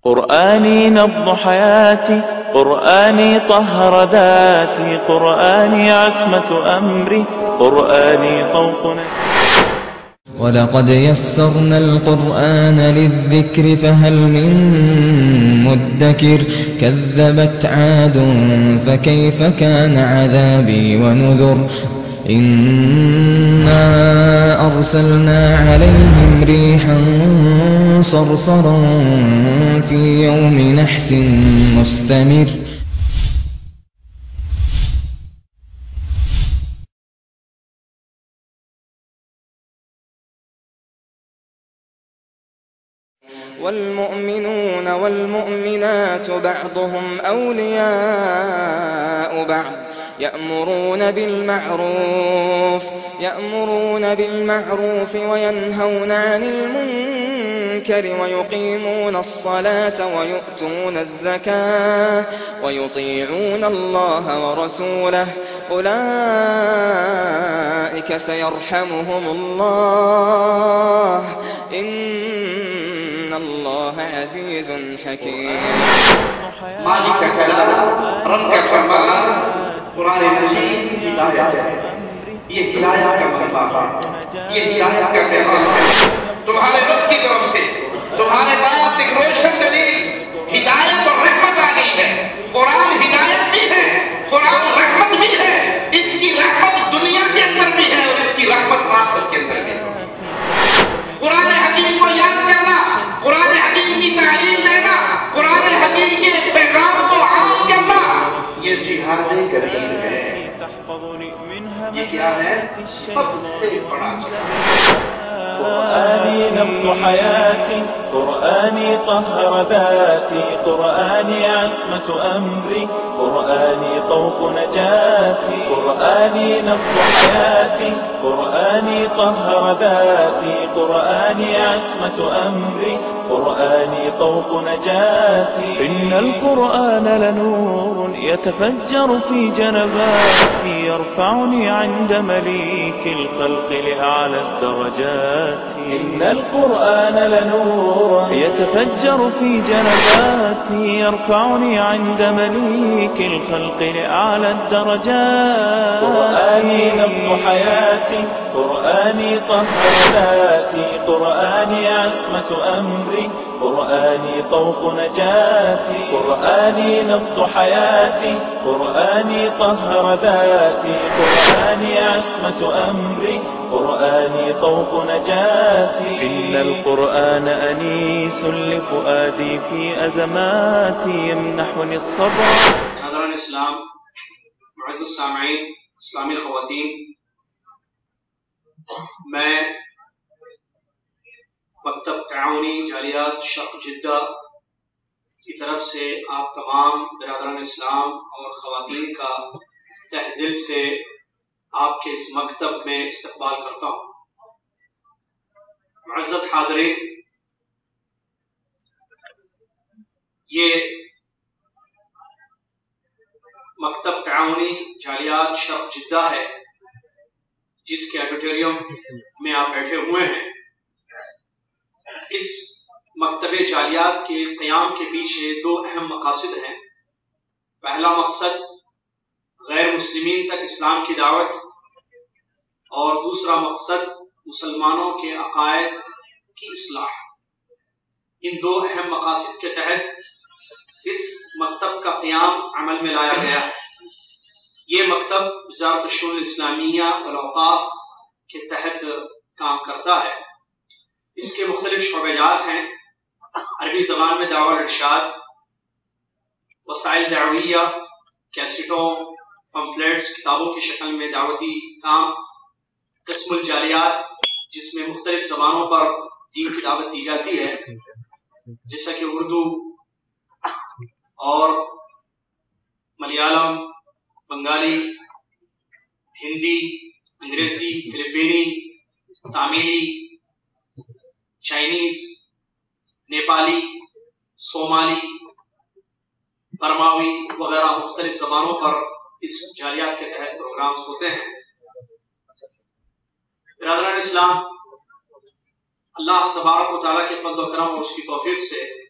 قرآني نبض حياتي، قرآني طهر ذاتي، قرآني عصمة أمري، قرآني طوق نجاتي. ولقد يسرنا القرآن للذكر فهل من مدكر كذبت عاد فكيف كان عذابي ونذر إنا أرسلنا عليهم ريحا صرصرا في يوم نحس مستمر والمؤمنون والمؤمنات بعضهم أولياء بعض يأمرون بالمعروف وينهون عن المنكر ويقيمون الصلاة ويؤتون الزكاة ويطيعون الله ورسوله أولئك سيرحمهم الله إن الله عزيز حكيم. مالک کا کلام رب کا فرمان قرآن مجید ہدایت ہے، یہ ہدایت کا منبع ہے، یہ ہدایت کا پیغام ہے تمہارے رب کی طرف سے، تمہارے پاس ایک روشن دلیل ہدایت اور رحمت آ گئی ہے۔ قرآن ہدایت بھی ہے، قرآن رحمت بھی ہے، اس کی رحمت دنیا کے اندر بھی ہے اور اس کی رحمت آخرت کے اندر بھی ہے۔ قرآن حکیم کو یاد کرنا، قرآن حکیم کی تعلیم دینا، قرآن حکیم کے پیغام کو عام کرنا، یہ جہاد کبیر ہے۔ یہ کیا ہے؟ سب سے بڑا جہاد۔ قرآني نبض حياتي، قرآني طهر ذاتي، قرآني عصمة أمري، قرآني طوق نجاتي، قرآني نبض حياتي، قرآني طهر ذاتي، قرآني عصمة أمري، قرآني طوق نجاتي. إن القرآن لنور يتفجر في جنباتي، يرفعني عند مليك الخلق لأعلى الدرجات. إن القرآن لنور يتفجر في جنباتي، يرفعني عند مليك الخلق لأعلى الدرجات. قرآني نبض حياتي، قرآني طهر ذاتي، قرآني عصمة أمري، قرآني طوق نجاتي، قرآني نبض حياتي، قرآني طهر ذاتي، قرآني عصمة أمري، قرآني طوق نجاتي. إن القرآن أنيس لفؤادي في أزماتي، يمنحني الصبر. حضران اسلام، معزز السامعین، اسلامی خواتین، میں مکتب تعاونی جالیات شرق جدہ کی طرف سے آپ تمام برادران اسلام اور خواتین کا تہ دل سے آپ کے اس مکتب میں استقبال کرتا ہوں۔ معزز حاضرین، یہ مکتب تعاونی جالیات شرق جدہ ہے جس کے آڈیٹوریم میں آپ بیٹھے ہوئے ہیں۔ اس مکتب جالیات کے قیام کے پیچھے دو اہم مقاصد ہیں۔ پہلا مقصد غیر مسلمین تک اسلام کی دعوت، اور دوسرا مقصد مسلمانوں کے عقائد کی اصلاح۔ ان دو اہم مقاصد کے تحت اس مکتب کا قیام عمل میں لایا گیا ہے۔ یہ مکتب وزارت الشؤون الاسلامیہ والاوقاف کے تحت کام کرتا ہے۔ اس کے مختلف شعبہ جات ہیں: عربی زبان میں دعوی ارشاد، وسائل دعویہ، کیسٹوں، پمفلیٹس، کتابوں کی شکل میں دعوتی کام، قسم الجالیات جس میں مختلف زبانوں پر دین کی دعوت دی جاتی ہے، جیسا کہ اردو اور ملیالم، بنگالی، ہندی، انگریزی، فلپینی، تاملی، چائنیز، نیپالی، صومالی، برماوی وغیرہ مختلف زبانوں پر اس جالیات کے تحت پروگرامز ہوتے ہیں۔ برادران اسلام، اللہ تبارک و تعالیٰ کے فضل و کرم اور اس کی توفیق سے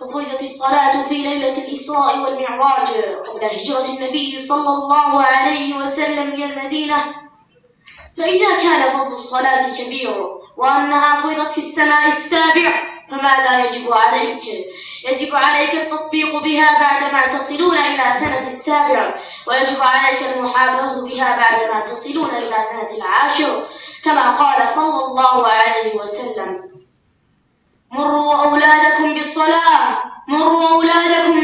ففرضت الصلاة في ليلة الإسراء والمعراج قبل هجرة النبي صلى الله عليه وسلم إلى المدينة. فإذا كان فضل الصلاة كبير وأنها فرضت في السماء السابع، فماذا يجب عليك؟ يجب عليك التطبيق بها بعدما تصلون إلى سنة السابع، ويجب عليك المحافظة بها بعدما تصلون إلى سنة العاشر، كما قال صلى الله عليه وسلم: مروا أولادكم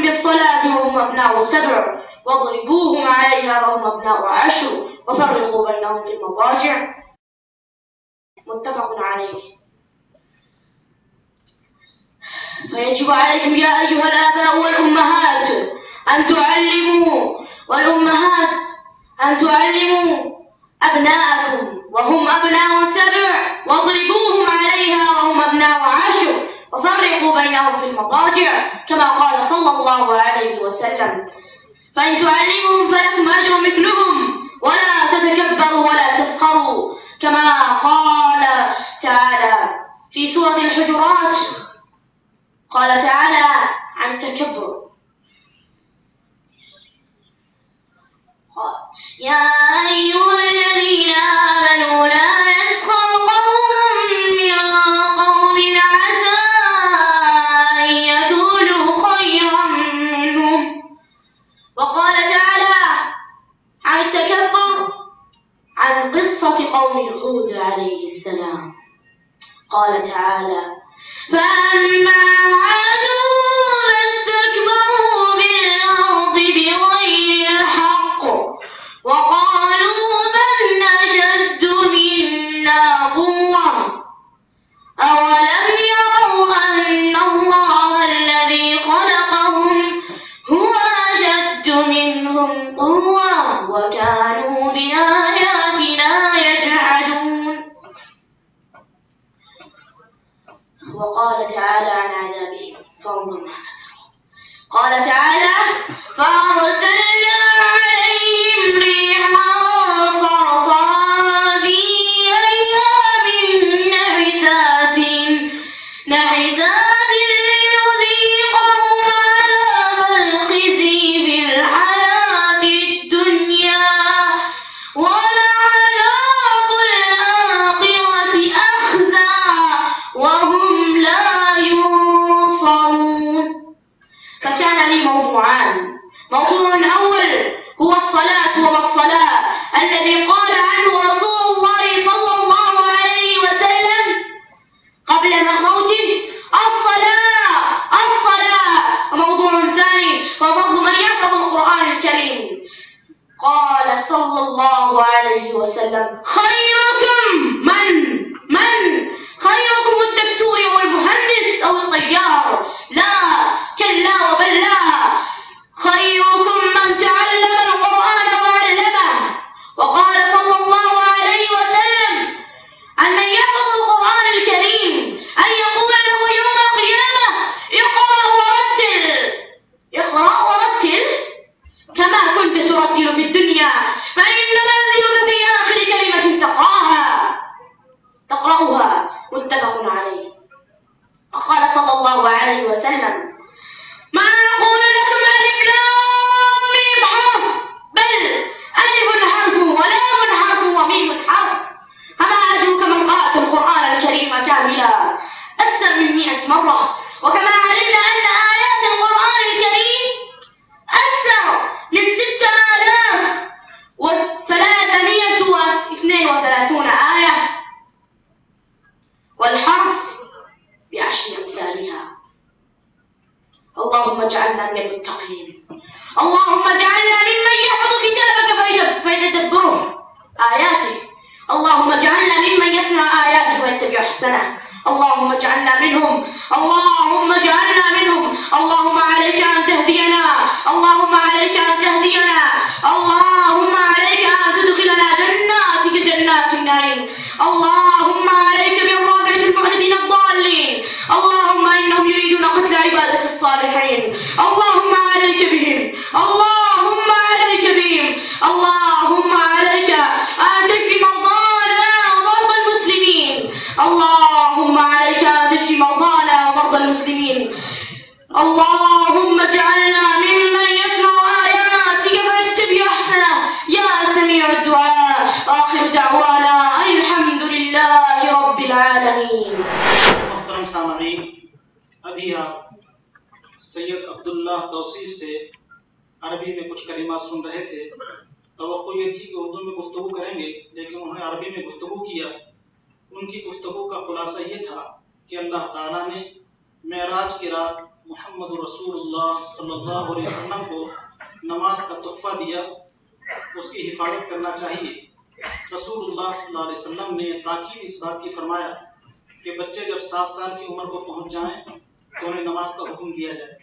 بالصلاة وهم أبناء 7، واضربوهم عليها وهم أبناء 10، وفرقوا بينهم في المضاجع. متفق عليه. فيجب عليكم يا أيها الآباء والأمهات أن تعلموا أبناءكم وهم أبناء 7، واضربوهم عليها وهم أبناء 10، وفرقوا بينهم في المضاجع، كما قال صلى الله عليه وسلم: فإن تعلموهم فلكم أجر مثلهم، ولا تتكبروا ولا تسخروا، كما قال تعالى في سورة الحجرات. قال تعالى عن تكبر: يا أيها الذين آمنوا لا يسخر قوم من قوم عسى أن يكونوا خيرا منهم. وقال تعالى عن التكبر عن قصة قوم هود عليه السلام. قال تعالى: فأما عاد فاستكبروا بالأرض بغير الحق، وقالوا من أشد منا قوة، أولم يروا أن الله الذي خلقهم هو أشد منهم قوة، وكانوا بآياتنا يجحدون. وقال تعالى عن عذابهم فانظر ماذا ترى. قال تعالى: فأرسلنا عليهم ريحا صرصرا في أيام نحسات لي موضوعان. موضوع أول هو الصلاة وما الصلاة الذي قال عنه رسول الله صلى الله عليه وسلم قبل موته: الصلاة الصلاة. وموضوع ثاني هو فضل من يحفظ القرآن الكريم. قال صلى الله عليه وسلم: خيركم من خيركم الدكتور أو المهندس أو الطيار؟ لا، كلا وبل لا، خيركم من تعلم القرآن وعلمه. وقال صلى الله عليه وسلم عن من يحفظ القرآن الكريم أن يقول له يوم القيامة: اقرأ ورتل كما كنت ترتل في الدنيا، فإن منزلك في آخر كلمة تقرأها. متفق عليه. وقال صلى الله عليه وسلم: ما أقول لكم ألف لام ميم حرف، بل ألف حرف ولام حرف وميم حرف. فما أرجوك من قرأت القرآن الكريم كاملا أكثر من 100 مرة. وكما علمنا أن آيات القرآن الكريم أكثر من 6332 آية، والحرف ب10 أمثالها. اللهم اجعلنا من المتقين. اللهم اجعلنا ممن يحفظ كتابك فيتدبره آياته. اللهم اجعلنا ممن يسمع آياتك ويتبع أحسنه. اللهم اجعلنا منهم. اللهم اجعلنا منهم. اللهم عليك أن تهدينا. اللهم عليك أن تهدينا. اللهم عليك أن تدخلنا جناتك جنات النعيم. اللهم عليك بالرافعة المعتدين الضالين. اللهم إنهم يريدون قتل عبادك الصالحين. اللهم عليك بهم. اللهم عليك بهم. اللهم عليك أن تشفي موضانا ومرضى المسلمين. اللهم عليك أن تشفي موضانا ومرضى المسلمين. اللهم اجعلنا ممن يسمع آياتك فيتبع أحسنه يا سميع الدعاء. آخر دعوانا الحمد لله رب العالمين. محترم سامعین، ابھی آپ سید عبداللہ توصیف سے عربی میں کچھ کلمات سن رہے تھے. توقع یہ تھی کہ اردو میں گفتگو کریں گے، لیکن انہوں نے عربی میں گفتگو کیا. ان کی گفتگو کا خلاصہ یہ تھا کہ اللہ تعالیٰ نے معراج کی رات محمد رسول اللہ صلی اللہ علیہ وسلم کو نماز کا تحفہ دیا. اس کی حفاظت کرنا چاہیے. رسول اللہ صلی اللہ علیہ وسلم نے تاکید اس بات کی فرمایا کہ بچے جب 7 سال کی عمر کو پہنچ جائیں تو انہیں نماز کا حکم دیا جائے.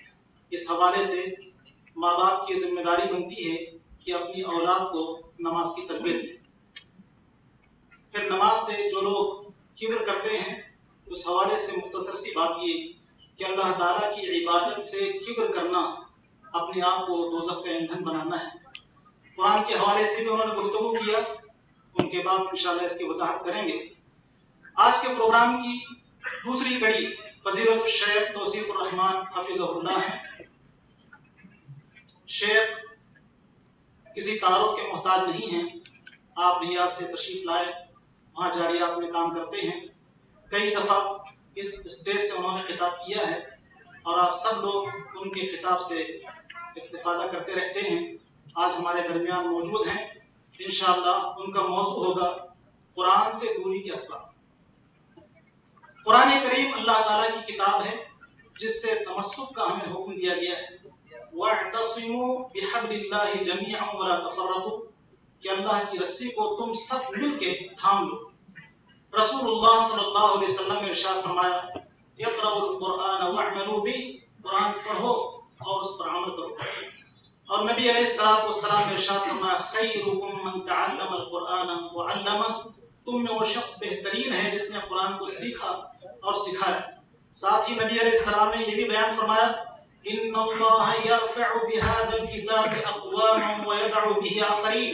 اس حوالے سے ماں باپ کی ذمہ داری بنتی ہے کہ اپنی اولاد کو نماز کی تربیت دیں. پھر نماز سے جو لوگ کبر کرتے ہیں، اس حوالے سے مختصر سی بات یہ کہ اللہ تعالیٰ کی عبادت سے کبر کرنا اپنے آپ کو دوزخ کا ایندھن بنانا ہے. قرآن کے حوالے سے بھی انہوں نے گفتگو کیا. ان کے بعد انشاءاللہ اس کی وضاحت کریں گے. آج کے پروگرام کی دوسری کڑی فضیلت الشیخ توصیف الرحمان حفظہ اللہ ہے. شیخ کسی تعارف کے محتاج نہیں ہیں. آپ ریاض سے تشریف لائے، وہاں جاریات میں کام کرتے ہیں. کئی دفعہ اس اسٹیج سے انہوں نے خطاب کیا ہے اور آپ سب لوگ ان کے خطاب سے استفادہ کرتے رہتے ہیں. آج ہمارے درمیان موجود ہیں. انشاءاللہ ان کا موضوع ہوگا قرآن سے دوری کے اسباب. قرآن کریم اللہ تعالیٰ کی کتاب ہے جس سے تمسک کا ہمیں حکم دیا گیا ہے. وَاعْتَصِمُوا بِحَبْلِ اللَّهِ جَمِيعًا وَلَا تَفَرَّقُوا، کہ اللہ کی رسی کو تم سب مل کے تھام لو. رسول اللہ صلی اللہ علیہ وسلم نے ارشاد فرمایا: اقرؤوا القرآن واعملوا بہ، قرآن پڑھو اور اس پر عمل کرو. اور نبی علیہ السلام نے ارشاد فرمایا: خیرکم من تعلم القرآن وعلمہ، تم میں وہ شخص بہترین ہے جس نے قرآن کو سیکھا اور سکھایا. ساتھ ہی نبی علیہ السلام نے یہ بھی بیان فرمایا: ان اللہ یرفع بهذا الكتاب اقواما ويدع به آخرین،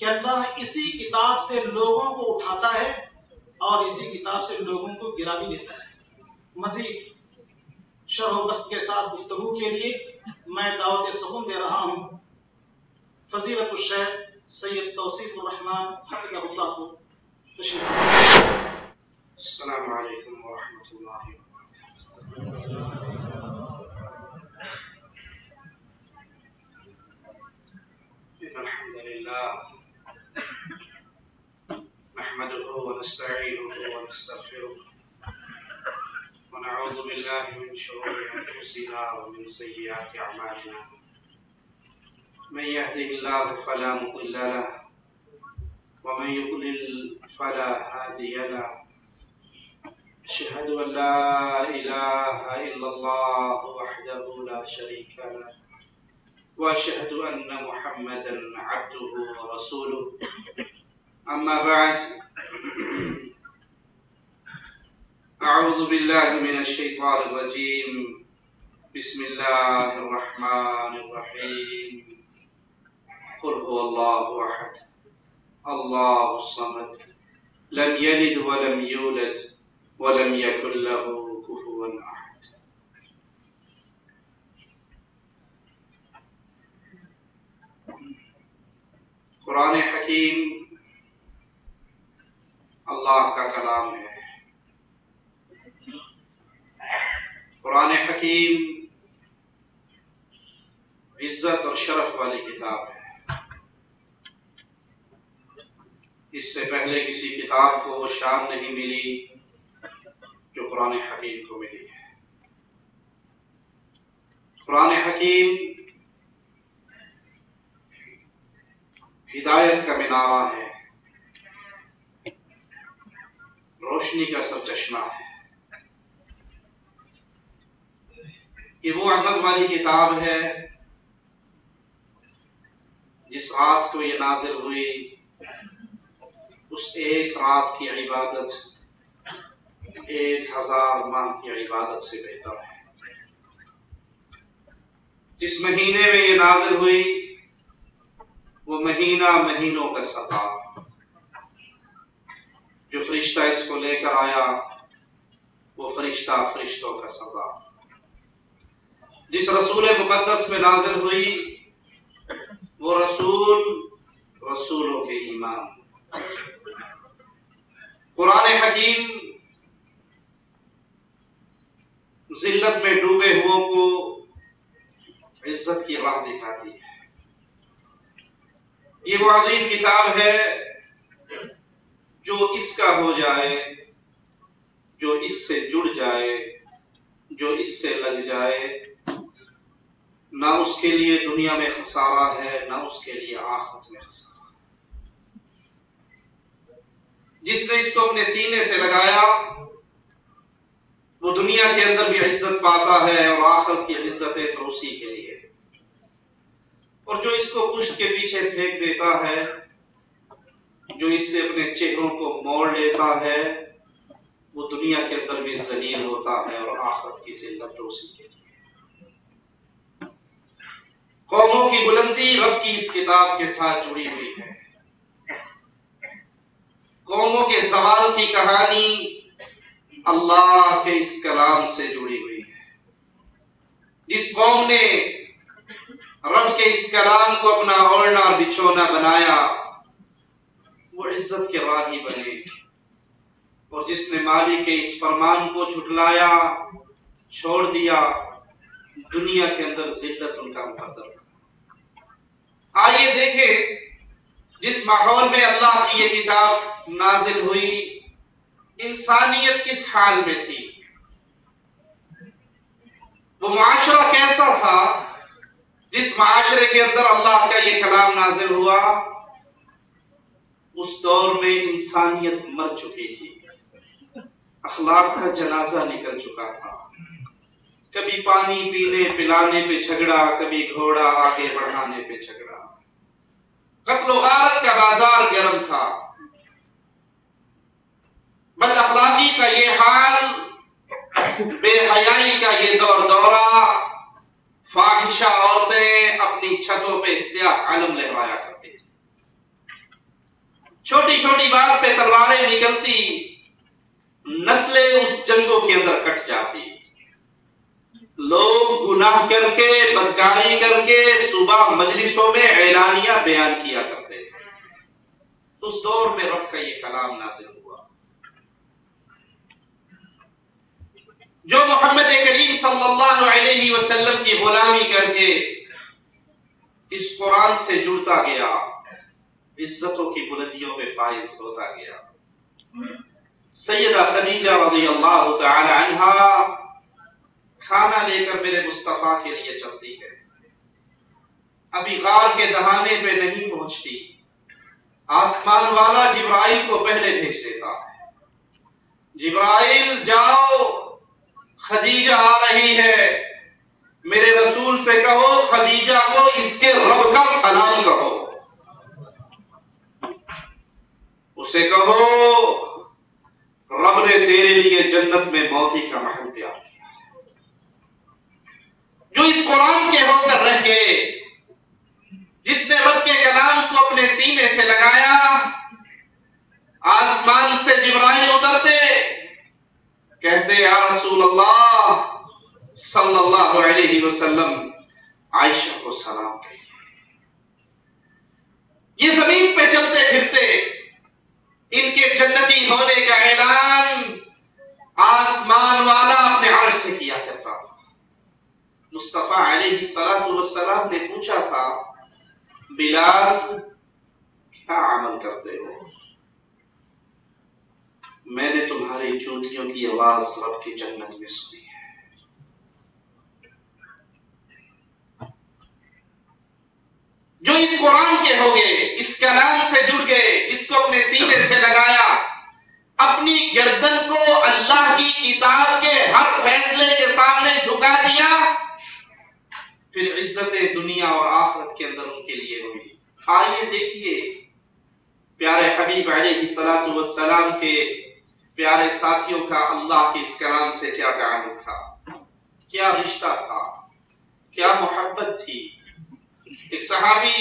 کہ اللہ اسی کتاب سے لوگوں کو اٹھاتا ہے اور اسی کتاب سے لوگوں کو گرا بھی دیتا ہے. مزید شرح و بسط کے ساتھ گفتگو کے لیے میں دعوت سخن دے رہا ہوں فضیلت الشیخ سید توصیف الرحمان حفظہ اللہ کو. تشریف. السلام علیکم ورحمۃ اللہ وبرکاتہ. لله نحمده ونستعينه ونستغفره ونعوذ بالله من شرور أنفسنا ومن سيئات أعمالنا من يهده الله فلا مضل له ومن يضلل فلا هادي له أشهد أن لا إله إلا الله وحده لا شريك له وأشهد أن محمدا عبده ورسوله أما بعد أعوذ بالله من الشيطان الرجيم بسم الله الرحمن الرحيم قل هو الله أحد الله الصمد لم يلد ولم يولد ولم يكن له كفوا أحد. قرآن حکیم اللہ کا کلام ہے. قرآن حکیم عزت اور شرف والی کتاب ہے. اس سے پہلے کسی کتاب کو وہ شان نہیں ملی جو قرآن حکیم کو ملی ہے. قرآن حکیم ہدایت کا مینارہ ہے، روشنی کا سرچشمہ ہے. یہ وہ احمد والی کتاب ہے جس رات کو یہ نازل ہوئی اس ایک رات کی عبادت 1000 ماہ کی عبادت سے بہتر ہے. جس مہینے میں یہ نازل ہوئی وہ مہینہ مہینوں کا سردار، جو فرشتہ اس کو لے کر آیا وہ فرشتہ فرشتوں کا سردار. جس رسول مقدس میں نازل ہوئی وہ رسول رسولوں کے امام. قرآن حکیم ذلت میں ڈوبے ہوئوں کو عزت کی راہ دکھاتی ہے. یہ وہ عظیم کتاب ہے جو اس کا ہو جائے، جو اس سے جڑ جائے، جو اس سے لگ جائے، نہ اس کے لیے دنیا میں خسارہ ہے نہ اس کے لیے آخرت میں خسارہ. جس نے اس کو اپنے سینے سے لگایا وہ دنیا کے اندر بھی عزت پاتا ہے اور آخرت کی عزتیں تو اسی کے لیے. اور جو اس کو پشت کے پیچھے پھینک دیتا ہے، جو اس سے اپنے چہروں کو موڑ لیتا ہے، وہ دنیا کے اندر بھی ذلیل ہوتا ہے اور آخرت کی ذلت تو اسی کے لیے. قوموں کی بلندی رب کی اس کتاب کے ساتھ جڑی ہوئی ہے. قوموں کے زوال کی کہانی اللہ کے اس کلام سے جڑی ہوئی ہے. جس قوم نے رب کے اس کلام کو اپنا اوڑھنا اور بچھونا بنایا وہ عزت کے راہی بنے، اور جس نے مالک کے اس فرمان کو جھٹلایا چھوڑ دیا دنیا کے اندر ذلت ان کا مقدر. آئیے دیکھیں جس ماحول میں اللہ کی یہ کتاب نازل ہوئی انسانیت کس حال میں تھی، وہ معاشرہ کیسا تھا. جس معاشرے کے اندر اللہ کا یہ کلام نازل ہوا اس دور میں انسانیت مر چکی تھی، اخلاق کا جنازہ نکل چکا تھا. کبھی پانی پینے پلانے پہ جھگڑا، کبھی گھوڑا آگے بڑھانے پہ جھگڑا. قتل و غارت کا بازار گرم تھا. بد اخلاقی کا یہ حال، بے حیائی کا یہ دور دورہ، فاحشہ عورتیں اپنی چھتوں پہ سیاہ علم لہرایا کرتی تھی. چھوٹی چھوٹی بات پہ تلواریں نکلتی، نسلیں اس جنگوں کے اندر کٹ جاتی. لوگ گناہ کر کے بدکاری کر کے صبح مجلسوں میں اعلانیہ بیان کیا کرتے تھے. اس دور میں رب کا یہ کلام نازل ہوا جو محمد کریم صلی اللہ علیہ وسلم کی غلامی کر کے اس قرآن سے جڑتا گیا، عزتوں کی بلندیوں میں فائز ہوتا گیا۔ سیدہ خدیجہ رضی اللہ تعالی عنہا کھانا لے کر میرے مصطفیٰ کے لیے چلتی ہے، ابھی غار کے دہانے پہ نہیں پہنچتی، آسمان والا جبرائیل کو پہلے بھیج دیتا ہے، جبرائیل جاؤ خدیجہ آ رہی ہے، میرے رسول سے کہو خدیجہ کو اس کے رب کا سلام کہو، اسے کہو رب نے تیرے لیے جنت میں موتی کا محل تیار کیا ہے۔ جو اس قرآن کے ہو کر رہ گئے، جس نے رب کے کلام کو اپنے سینے سے لگایا، آسمان سے جبرائیل اترتے، کہتے یا رسول اللہ صلی اللہ علیہ وسلم عائشہ کو سلام کہیے۔ یہ زمین پہ چلتے پھرتے ان کے جنتی ہونے کا اعلان آسمان والا اپنے عرش سے کیا کرتا تھا۔ مصطفیٰ علیہ السلام نے پوچھا تھا بلال کیا عمل کرتے ہو؟ میں نے تمہاری جوتیوں کی آواز رب کی جنت میں سنی ہے۔ جو اس قرآن کے ہو گئے، اس کلام سے جڑ گئے، اس کو اپنے سینے سے لگایا، اپنی گردن کو اللہ کی کتاب کے ہر فیصلے کے سامنے جھکا دیا، پھر عزت دنیا اور آخرت کے اندر ان کے لیے ہوئی۔ آئیے دیکھیے پیارے حبیب علیہ السلام کے پیارے ساتھیوں کا اللہ کے اس کلام سے کیا تعلق تھا، کیا رشتہ تھا، کیا محبت تھی۔ ایک صحابی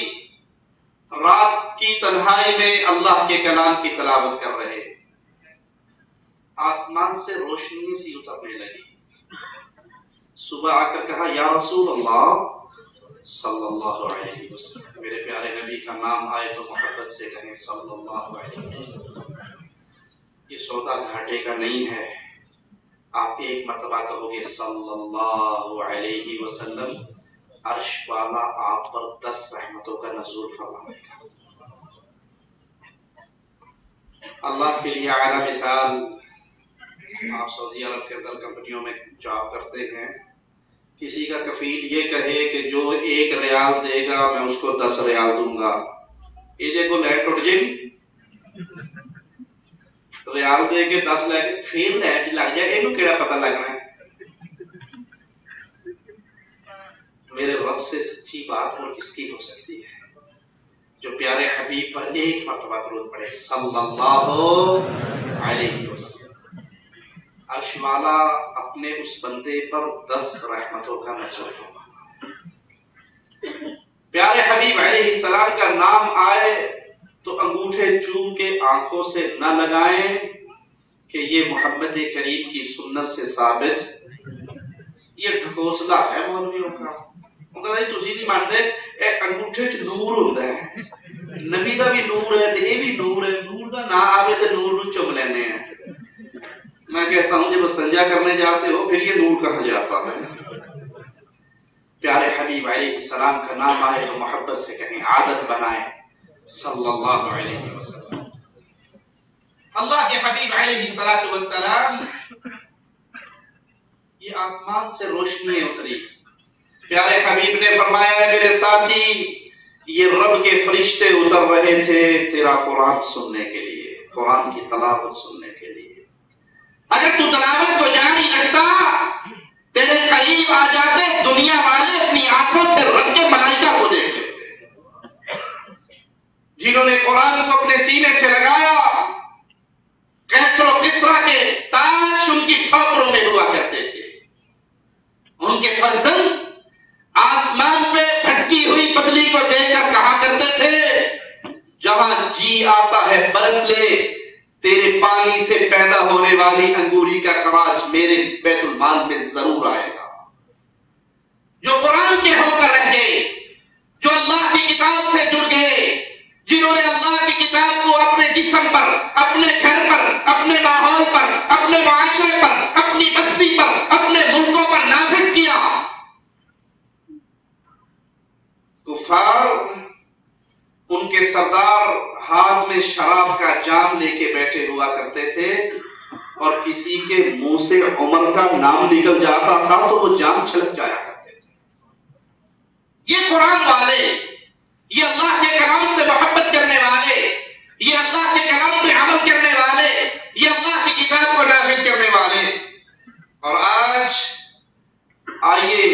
رات کی تنہائی میں اللہ کے کلام کی تلاوت کر رہے، آسمان سے روشنی سی اترنے لگی، صبح آ کر کہا یا رسول اللہ صلی اللہ علیہ وسلم، میرے پیارے نبی کا نام آئے تو محبت سے کہیں صلی اللہ علیہ وسلم، یہ سودا گھاٹے کا نہیں ہے، آپ ایک مرتبہ کہو گے صلی اللہ علیہ وسلم، عرش والا آپ پر 10 رحمتوں کا نزول فرمائے گا۔ اللہ کے لیے اعلیٰ مثال، آپ سعودی عرب کے اندر کمپنیوں میں جاب کرتے ہیں، کسی کا کفیل یہ کہے کہ جو 1 ریال دے گا میں اس کو 10 ریال دوں گا، یہ دیکھو لائٹ ٹوٹ جائے گی، ریال دے کے 10 لے کے پھر لائٹ لگ جائے، یہ کیڑا پتہ لگنا ہے۔ میرے رب سے سچی بات اور کس کی ہو سکتی ہے؟ جو پیارے حبیب پر ایک مرتبہ درود پڑھے صلی اللہ علیہ وسلم، عرش والا اپنے اس بندے پر 10 رحمتوں کا نزول فرماتا۔ پیارے حبیب علیہ السلام کا نام آئے تو انگوٹھے چوم کے آنکھوں سے نہ لگائیں کہ یہ محمد کریم کی سنت سے ثابت، یہ ڈھکوسلا ہے مولویوں کا۔ تسی نہیں مانتے انگوٹھے چ نور ہوندا ہے، نبی دا بھی نور ہے تے یہ بھی نور ہے، نور دا نہ آوے تے نور نو چم لینے ہیں۔ میں کہتا ہوں جب استنجا کرنے جاتے ہو پھر یہ نور کہاں جاتا ہے؟ پیارے حبیب علیہ السلام کا نام آئے تو محبت سے کہیں، عادت بنائیں صلی اللہ علیہ وسلم۔ اللہ کے حبیب علیہ السلام یہ آسمان سے روشنی اتری، پیارے حبیب نے فرمایا ہے میرے ساتھی یہ رب کے فرشتے اتر رہے تھے تیرا قرآن سننے کے لیے، قرآن کی تلاوت سننے کے لیے، اگر تو تلاوت کو جاری رکھتا تیرے قریب آ جاتے، دنیا والے اپنی آنکھوں سے رب کے ملائکہ کو دیکھتے تھے۔ جنہوں نے قرآن کو اپنے سینے سے لگایا، کیسر و کسرا کے تاج ان کی ٹھوکروں میں ہوا کرتے تھے، ان کے فرزند آسمان پہ پھٹکی ہوئی بدلی کو دیکھ کر کہا کرتے تھے جہاں جی آتا ہے برس لے، تیرے پانی سے پیدا ہونے والی انگوری کا خراج میرے بیت المال میں ضرور آئے گا۔ جو قرآن کے ہو کر رہ گئے، جو اللہ کی کتاب سے جڑ گئے، جنہوں نے اللہ کی کتاب کو اپنے جسم پر، اپنے گھر پر، اپنے ماحول پر، اپنے معاشرے پر، اپنی بستی پر، اپنے ملکوں پر نافذ کیا، کفار ان کے سردار ہاتھ میں شراب کا جام لے کے بیٹھے ہوا کرتے تھے، اور کسی کے منہ سے عمر کا نام نکل جاتا تھا تو وہ جام چھلک جایا کرتے تھے۔ یہ قرآن والے، یہ اللہ کے کلام سے محبت کرنے والے، یہ اللہ کے کلام پہ عمل کرنے والے، یہ اللہ کی کتاب کو نافذ کرنے والے۔ اور آج آئیے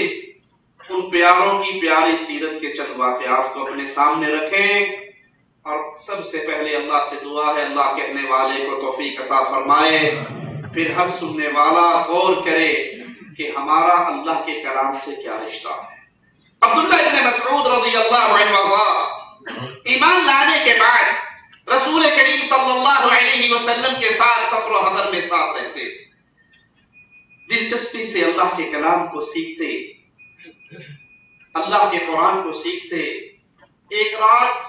ان پیاروں کی پیاری سیرت کے چند واقعات کو اپنے سامنے رکھیں، اور سب سے پہلے اللہ سے دعا ہے اللہ کہنے والے کو توفیق عطا فرمائے، پھر ہر سننے والا غور کرے کہ ہمارا اللہ کے کلام سے کیا رشتہ ہے۔ عبداللہ ابن مسعود رضی اللہ عنہ ایمان لانے کے بعد رسول کریم صلی اللہ علیہ وسلم کے ساتھ سفر و حضر میں ساتھ رہتے، دلچسپی سے اللہ کے کلام کو سیکھتے، اللہ کے قرآن کو سیکھتے۔ ایک رات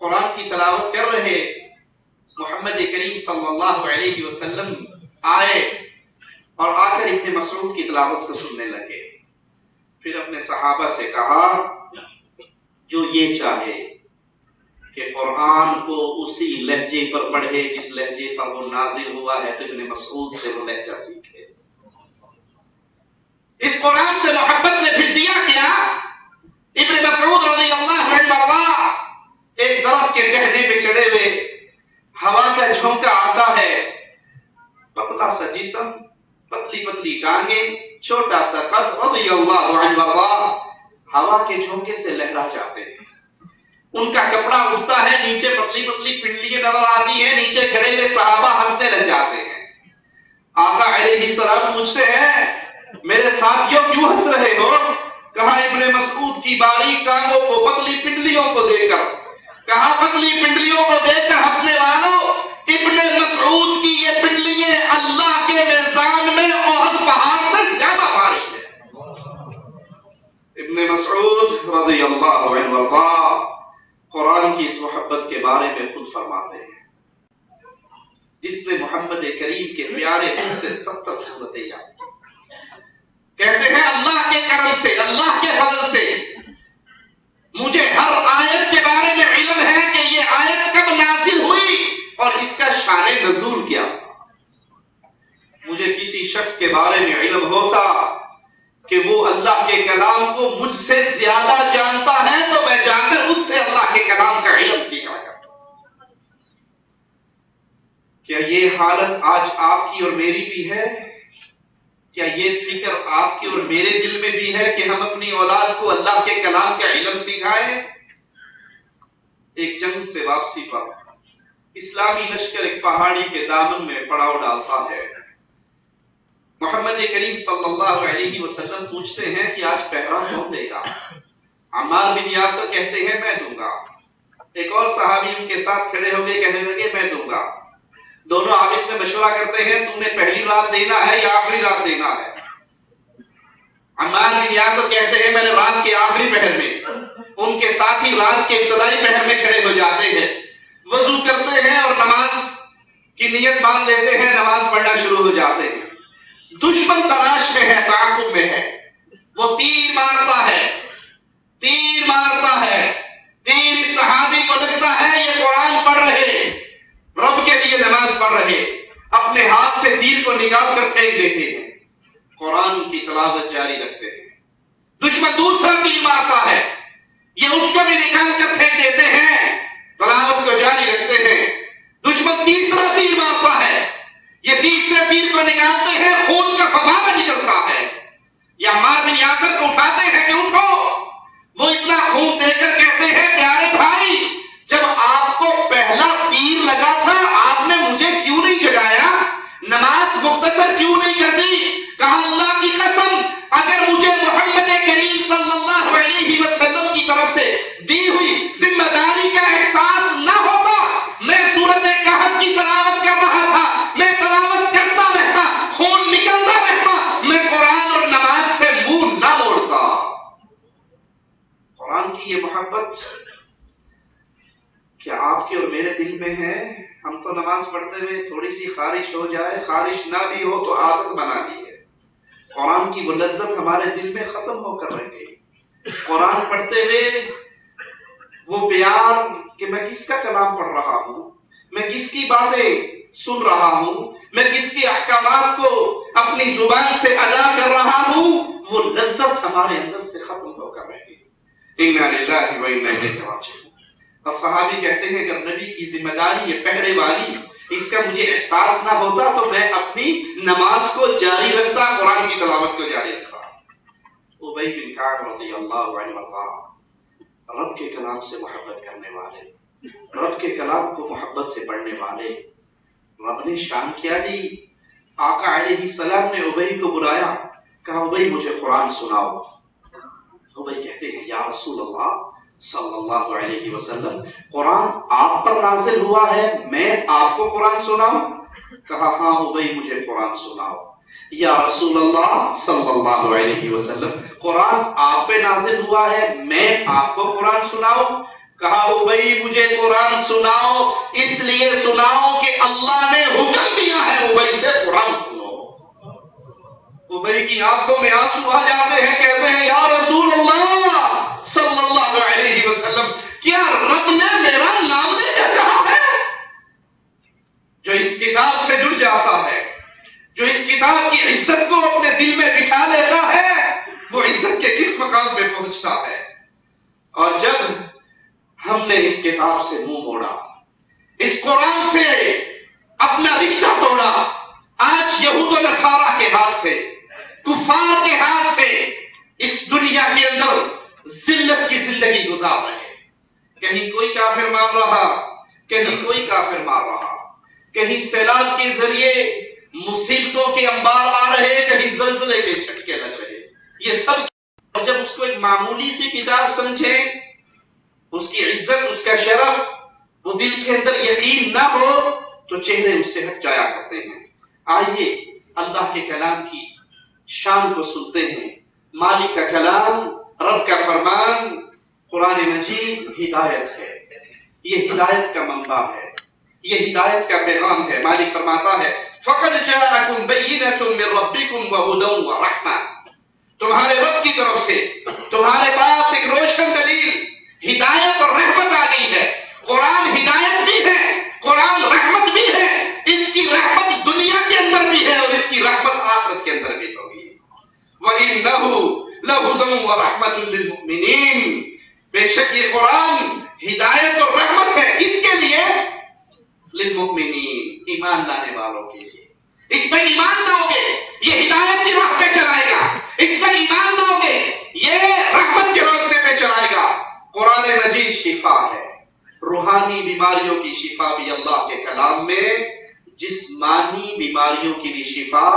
قرآن کی تلاوت کر رہے، محمد کریم صلی اللہ علیہ وسلم آئے اور آ کر ابن مسعود کی تلاوت کو سننے لگے۔ پھر اپنے صحابہ سے کہا جو یہ چاہے کہ قرآن کو اسی لہجے پر پڑھے جس لہجے پر وہ نازل ہوا ہے تو ابن مسعود سے وہ لہجہ سیکھے۔ اس قرآن سے محبت نے پھر دیا کیا، ابن مسعود رضی اللہ عنہ ایک درخت کے ٹہنے پہ چڑھے ہوئے، ہوا کا جھونکا آتا ہے، پتلا سا جسم، پتلی پتلی ٹانگیں، چھوٹا سا قد، رضی اللہ عنہ ہوا کے جھونکے سے لہرا جاتے ہیں۔ ان کا کپڑا اٹھتا ہے، نیچے پتلی پتلی پنڈلیاں نظر آتی ہیں، نیچے کھڑے ہوئے صحابہ ہنسنے لگ جاتے ہیں۔ آقا علیہ السلام پوچھتے ہیں میرے ساتھیوں کیوں ہنس رہے ہو؟ کہا ابن مسعود کی باریک ٹانگوں کو، پتلی پنڈلیوں کو دیکھ کر۔ کہا پتلی پنڈلیوں کو دیکھ کر ہنسنے والوں، ابن مسعود کی یہ پنڈلیاں اللہ کے میزان میں احد پہاڑ سے زیادہ بھاری ہیں۔ ابن مسعود رضی اللہ عنہ قرآن کی اس محبت کے بارے میں خود فرماتے ہیں جس نے محمد کریم کے پیارے منہ سے 70 سورتیں یاد کی، کہتے ہیں اللہ کے کرم سے، اللہ کے فضل سے مجھے ہر آیت کے بارے میں علم ہے کہ یہ آیت کب نازل ہوئی اور اس کا شان نزول کیا۔ مجھے کسی شخص کے بارے میں علم ہوتا کہ وہ اللہ کے کلام کو مجھ سے زیادہ جانتا ہے تو میں جا کر اس سے اللہ کے کلام کا علم سیکھا کرتا۔ کیا یہ حالت آج آپ کی اور میری بھی ہے؟ کیا یہ فکر آپ کی اور میرے دل میں بھی ہے کہ ہم اپنی اولاد کو اللہ کے کلام کا علم سکھائیں؟ ایک جنگ سے واپسی پر اسلامی لشکر ایک پہاڑی کے دامن میں پڑاؤ ڈالتا ہے۔ محمد کریم صلی اللہ علیہ وسلم پوچھتے ہیں کہ آج پہرا کون دے گا؟ عمار بن یاسر کہتے ہیں میں دوں گا۔ ایک اور صحابی ان کے ساتھ کھڑے ہو گئے، کہنے لگے میں دوں گا۔ دونوں آپس میں مشورہ کرتے ہیں تم نے پہلی رات دینا ہے یا آخری رات دینا ہے؟ عمار بن یاسر کہتے ہیں میں نے رات کے آخری پہر میں۔ ان کے ساتھ ہی رات کے ابتدائی پہر میں کھڑے ہو جاتے ہیں، وضو کرتے ہیں اور نماز کی نیت باندھ لیتے ہیں، نماز پڑھنا شروع ہو جاتے ہیں۔ دشمن تلاش میں ہے، تعاقب میں ہے، وہ تیر مارتا ہے، تیر مارتا ہے، تیر اس صحابی کو لگتا ہے یہ قرآن پڑھ رہے، رب کے لیے نماز پڑھ رہے، اپنے ہاتھ سے تیر کو نکال کر پھینک دیتے ہیں، قرآن کی تلاوت جاری رکھتے ہیں۔ دشمن دوسرا تیر مارتا ہے، یہ اس کو بھی نکال کر پھینک دیتے ہیں، تلاوت کو جاری رکھتے ہیں۔ دشمن تیسرا تیر مارتا ہے، یہ تیسرے تیر کو نکالتے ہیں، خون کا فوارہ نکلتا ہے، یہ عمار بن یاسر کو اٹھاتے ہیں کہ اٹھو۔ وہ اتنا خون دے کر کہتے ہیں پیارے بھائی جب آپ کو پہلا تیر لگا تھا آپ نے مجھے کیوں نہیں جگایا، نماز مختصر کیوں نہیں کر دی؟ کہا اللہ کی قسم اگر مجھے محمد کریم صلی اللہ علیہ وسلم کی طرف سے دی ہوئی ذمہ داری کا احساس نہ ہوتا میں سورۃ کہف کی تلاوت کر رہا تھا، میں تلاوت کرتا رہتا، خون نکلتا رہتا، میں قرآن اور نماز سے منہ نہ موڑتا۔ قرآن کی یہ محبت کیا آپ کے اور میرے دل میں ہے؟ ہم تو نماز پڑھتے ہوئے تھوڑی سی خارش ہو جائے، خارش نہ بھی ہو تو عادت بنا لی ہے۔ قرآن کی وہ لذت ہمارے دل میں ختم ہو کر رہ گئی۔ قرآن پڑھتے ہوئے وہ پیار کہ میں کس کا کلام پڑھ رہا ہوں، میں کس کی باتیں سن رہا ہوں، میں کس کے احکامات کو اپنی زبان سے ادا کر رہا ہوں، وہ لذت ہمارے اندر سے ختم ہو کر رہے گی۔ انا للہ و انا الیہ راجعون۔ اور صحابی کہتے ہیں جب نبی کی ذمہ داری یہ پہرے والی اس کا مجھے احساس نہ ہوتا تو میں اپنی نماز کو جاری رکھتا، قرآن کی تلاوت کو جاری رکھتا۔ ابی بن کعب رضی اللہ عنہ رب کے کلام سے محبت کرنے والے، رب کے کلام کو محبت سے پڑھنے والے، رب نے شان کیا دی۔ آقا علیہ السلام نے ابی کو بلایا، کہا ابی مجھے قرآن سناؤ۔ ابی کہتے ہیں یا رسول اللہ صلی اللہ علیہ وسلم، قرآن آپ پر نازل ہوا ہے، میں آپ کو قرآن سناؤں؟ کہا ہاں ابی مجھے قرآن سناؤ۔ یا رسول اللہ صلی اللہ علیہ وسلم، قرآن آپ پہ نازل ہوا ہے، میں آپ کو قرآن سناؤں؟ کہا ابی مجھے قرآن سناؤ، اس لیے سناؤ کہ اللہ نے حکم دیا ہے ابی سے قرآن سنو۔ ابی کی آنکھوں میں آنسو آ جاتے ہیں، کہتے ہیں یا رسول اللہ صلی اللہ علیہ وسلم، کیا رب نے میرا نام لے کر کہا ہے؟ جو اس کتاب سے جڑ جاتا ہے، جو اس کتاب کی عزت کو اپنے دل میں بٹھا لیتا ہے، وہ عزت کے کس مقام پہ پہنچتا ہے۔ اور جب ہم نے اس کتاب سے منہ موڑا، اس قرآن سے اپنا رشتہ توڑا، آج یہود و نصارہ کے ہاتھ سے، کفار کے ہاتھ سے اس دنیا کے اندر ذلت کی زندگی گزار رہے ہیں۔ کہیں کوئی کافر مار رہا، کہیں کوئی کافر مار رہا، کہیں سیلاب کے ذریعے مصیبتوں کے انبار آ رہے، کہیں زلزلے کے جھٹکے لگ رہے، یہ سب جب اس کو ایک معمولی سی کتاب سمجھیں، اس کی عزت، اس کا شرف وہ دل کے اندر یقین نہ ہو تو چہرے اس سے ہٹ جایا کرتے ہیں۔ آئیے اللہ کے کلام کی شان کو سنتے ہیں۔ مالک کا کلام، رب کا فرمان، قرآن مجید ہدایت ہے، یہ ہدایت کا منبع ہے، یہ ہدایت کا پیغام ہے۔ مالک فرماتا ہے فَقَدْ جَاءَكُمْ بَيِّنَةٌ مِّن رَبِّكُمْ وَهُدًى وَرَحْمَةٌ، تمہارے رب کی طرف سے تمہارے پاس ایک روشن دلیل، ہدایت اور رحمت آ گئی ہے۔ قرآن ہدایت بھی ہے، قرآن رحمت بھی ہے، اس کی رحمت دنیا کے اندر بھی ہے اور اس کی رحمت آخرت کے اندر بھی ہوگی۔ وَإِنَّهُ لَهُدًى وَرَحْمَةٌ لِّلْمُؤْمِنِينَ، بے شک یہ قرآن ہدایت اور رحمت ہے، اس کے لیے للمؤمنین، ایمان لانے والوں کے لیے۔ اس پہ ایمان لاؤ گے یہ ہدایت کی راہ پہ چلائے گا، اس پہ ایمان لاؤ گے یہ رحمت کے راستے پہ چلائے گا۔ قرآن مجید شفا ہے، روحانی بیماریوں کی شفا بھی اللہ کے کلام میں، جسمانی بیماریوں کی بھی شفا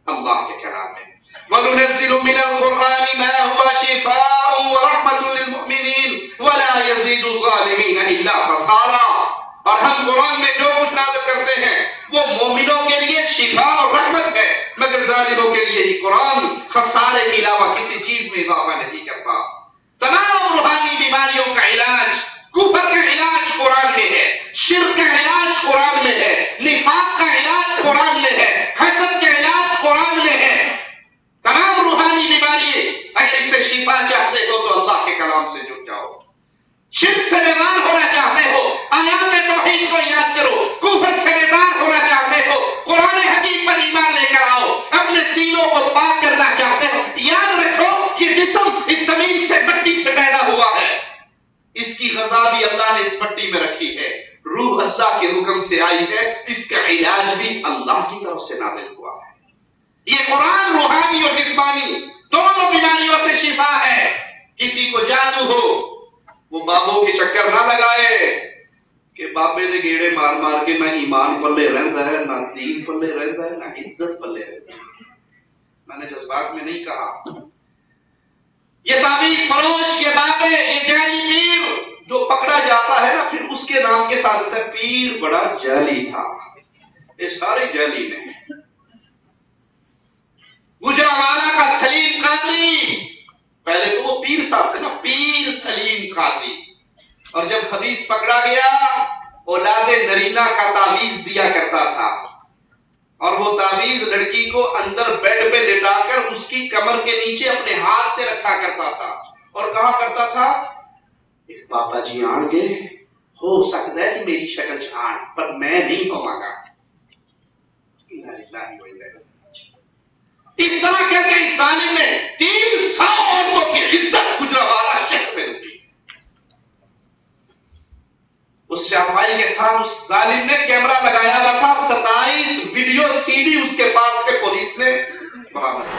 اللہ کے کلام میں۔ وَنُنَزِّلُ مِنَ الْقُرْآنِ مَا هُوَ شِفَاءٌ وَرَحْمَةٌ لِّلْمُؤْمِنِينَ وَلَا يَزِيدُ الظَّالِمِينَ إِلَّا خَسَارًا، اور ہم قرآن میں جو کچھ نازل کرتے ہیں وہ مومنوں کے لیے شفا اور رحمت ہے، مگر ظالموں کے لیے یہ قرآن خسارے کے علاوہ کسی چیز میں اضافہ نہیں کرتا۔ تمام روحانی بیماریوں کا علاج، کفر کا علاج قرآن میں ہے، شرک کا علاج قرآن میں ہے، نفاق کا علاج قرآن میں ہے، حسد کا علاج قرآن میں ہے۔ تمام روحانی بیماری، اگر اس سے شفا چاہتے ہو تو اللہ کے کلام سے جڑ جاؤ۔ شرک سے بیزار ہونا چاہتے ہو، آیات توحید کو یاد کرو۔ کفر سے بیزار ہونا چاہتے ہو، قرآن حکیم پر ایمان لے کر آؤ۔ اپنے سینوں کو پاک کرنا چاہتے ہو، یاد رکھو کہ جسم اس زمین سے مٹی سے پیدا ہوا ہے، اس کی غذا بھی اللہ نے اس مٹی میں رکھی ہے، روح اللہ کے حکم سے آئی ہے، اس کا علاج بھی اللہ کی طرف سے نازل ہوا ہے۔ یہ قرآن روحانی اور جسمانی دونوں بیماریوں سے شفا ہے۔ کسی کو جادو ہو وہ بابوں کے چکر نہ لگائے کہ بابے دے گیڑے مار مار کے نہ ایمان پلے رہتا ہے، نہ دین پلے رہتا ہے، نہ عزت پلے رہتا ہے۔ میں نے جذبات میں نہیں کہا۔ یہ تعویذ فروش، یہ بابے، یہ جعلی پیر جو پکڑا جاتا ہے نا، پھر اس کے نام کے ساتھ ہوتا ہے پیر بڑا جعلی تھا۔ یہ سارے جعلی نے۔ گجرانوالہ کا سلیم قادری، پہلے تو وہ پیر صاحب تھے نا، پیر سلیم قادری، اور جب حدیث پکڑا گیا اولاد نرینہ کا تعویذ دیا کرتا تھا، اور وہ تعویذ لڑکی کو اندر بیڈ پہ لٹا کر اس کی کمر کے نیچے اپنے ہاتھ سے رکھا کرتا تھا اور کہا کرتا تھا ایک بابا جی آن گے ہو سکتا ہے کہ میری شکل چھان پر میں نہیں ہوا گا. اس طرح کر کے اس ظالم نے 300 عورتوں کی عزت گجرانوالہ شہر میں لوٹی. اس چارپائی کے ساتھ اس ظالم نے کیمرہ لگایا ہوا تھا. 27 ویڈیو سی ڈی اس کے پاس سے پولیس نے برآمد کی.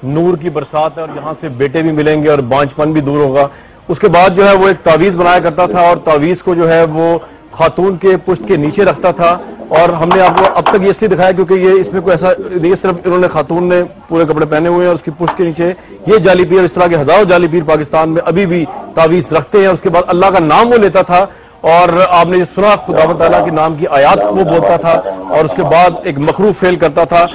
نور کی برسات ہے اور یہاں سے بیٹے بھی ملیں گے اور بانجھ پن بھی دور ہوگا. اس کے بعد جو ہے وہ ایک تعویذ بنایا کرتا تھا اور تعویذ کو جو ہے وہ خاتون کے پشت کے نیچے رکھتا تھا. اور ہم نے آپ کو اب تک یہ اس لیے دکھایا کیونکہ یہ اس میں کوئی ایسا یہ صرف انہوں نے خاتون نے پورے کپڑے پہنے ہوئے ہیں اور اس کی پشت کے نیچے یہ جعلی پیر, اس طرح کے ہزاروں جعلی پیر پاکستان میں ابھی بھی تعویذ رکھتے ہیں. اس کے بعد اللہ کا نام وہ لیتا تھا اور آپ نے سنا خداوند تعالیٰ کے نام کی آیات وہ بولتا تھا اور اس کے بعد ایک مکروہ فعل کرتا تھا.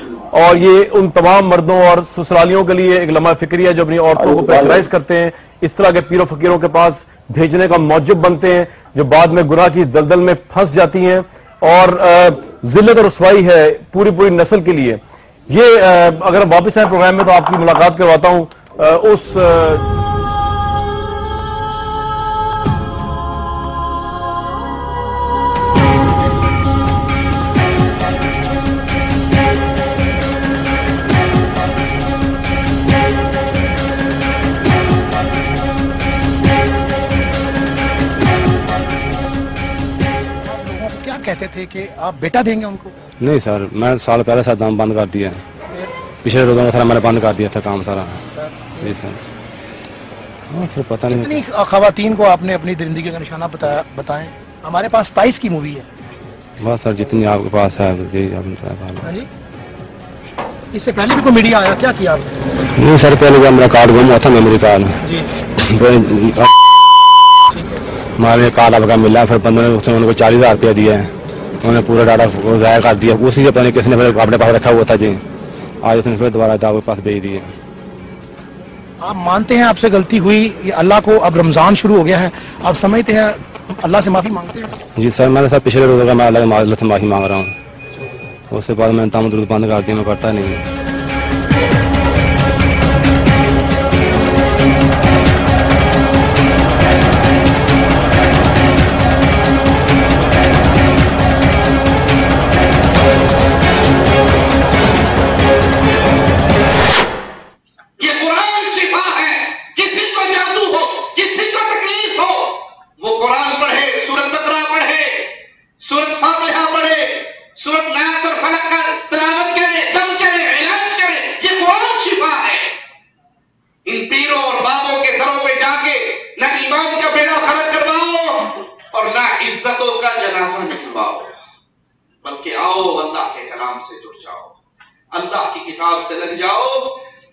اور یہ ان تمام مردوں اور سسرالیوں کے لیے ایک لمحہ فکری ہے جو اپنی عورتوں کو پریشرائز کرتے ہیں, اس طرح کے پیر و فقیروں کے پاس بھیجنے کا موجب بنتے ہیں جو بعد میں گناہ کی دلدل میں پھنس جاتی ہیں اور ذلت اور رسوائی ہے پوری نسل کے لیے. یہ اگر ہم واپس آئیں پروگرام میں تو آپ کی ملاقات کرواتا ہوں اس کہتے تھے کہ آپ بیٹا دیں گے ان کو؟ نہیں سر, میں سال پہلے سے دام بند کر دیا, پچھلے روزوں میں سر میں نے بند کر دیا تھا کام سارا. جی سر. ہاں سر پتہ نہیں کتنی خواتین کو آپ نے اپنی درندگی کا نشانہ بتائیں؟ ہمارے پاس 27 کی مووی ہے. بس سر جتنی آپ کے پاس ہے. جی اس سے پہلے بھی کوئی میڈیا آیا, کیا کیا آپ نے؟ نہیں سر, پہلے جب میرا کارڈ گم ہوا تھا میموری کارڈ ہمارے کارڈ آپ کا ملا, پھر بندوں نے ان کو 40,000 روپیہ دیا ہے, انہوں نے پورا ڈاٹا ضائع کر دیا. اسی سے پتہ نہیں کس نے اپنے پاس رکھا ہوا تھا. جی آج اس نے پھر دوبارہ آپ کے پاس بھیج دیے. آپ مانتے ہیں آپ سے غلطی ہوئی, یہ اللہ کو اب رمضان شروع ہو گیا ہے, آپ سمجھتے ہیں اللہ سے معافی مانگتے ہیں؟ جی سر, میں نے سر پچھلے روزوں کا میں اللہ سے معافی مانگ رہا ہوں. اس کے بعد میں نے تام درود بند کر دیا, میں کرتا نہیں ہوں. بلکہ آؤ اللہ کے کلام سے جڑ جاؤ, اللہ کی کتاب سے لگ جاؤ.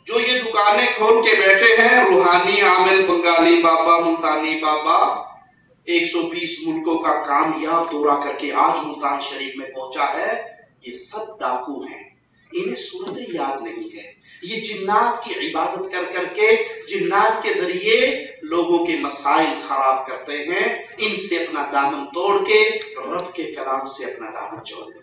جو یہ دکانیں کھول کے بیٹھے ہیں, روحانی عامل بنگالی بابا, ملتانی بابا, 120 ملکوں کا کامیاب دورہ کر کے آج ملتان شریف میں پہنچا ہے, یہ سب ڈاکو ہیں. انہیں صورتیں یاد نہیں ہے. یہ جنات کی عبادت کر کر کے جنات کے ذریعے لوگوں کے مسائل خراب کرتے ہیں. ان سے اپنا دامن توڑ کے رب کے کلام سے اپنا دامن جوڑ دو.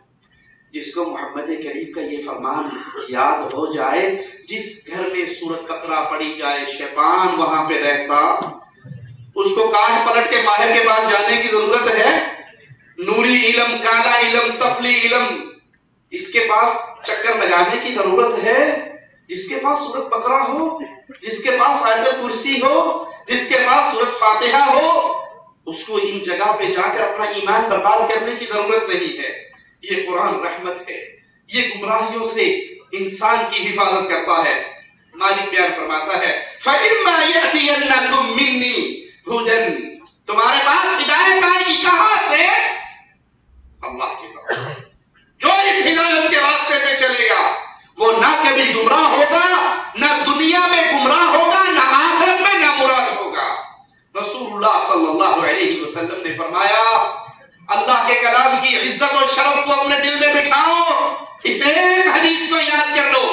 جس کو محمد کریم کا یہ فرمان یاد ہو جائے, جس گھر میں سورۃ بقرہ پڑھی جائے شیطان وہاں پہ رہتا, اس کو کاٹ پلٹ کے ماہر کے پاس جانے کی ضرورت ہے؟ نوری علم, کالا علم, سفلی علم, اس کے پاس چکر لگانے کی ضرورت ہے؟ جس کے پاس سورۃ بقرہ ہو, جس کے پاس آیت الکرسی ہو, جس کے پاس سورۃ فاتحہ ہو, اس کو ان جگہ پہ جا کر اپنا ایمان برباد کرنے کی ضرورت نہیں ہے. یہ قرآن رحمت ہے, یہ گمراہیوں سے انسان کی حفاظت کرتا ہے. مالک بیان فرماتا ہے فَإِمَّا يَأْتِيَنَّكُم مِّنِّي هُدًى, تمہارے پاس ہدایت آئے گی کہاں سے؟ اللہ کی طرف سے. جو اس ہدایت کے راستے چلے گا وہ نہ کبھی گمراہ ہوگا، نہ دنیا میں گمراہ ہوگا، نہ آخرت میں نہ مراد ہوگا۔ رسول اللہ صلی اللہ علیہ وسلم نے فرمایا اللہ کے کلام کی عزت و شرف کو اپنے دل میں بٹھاؤ، اس ایک حدیث کو یاد کر لو۔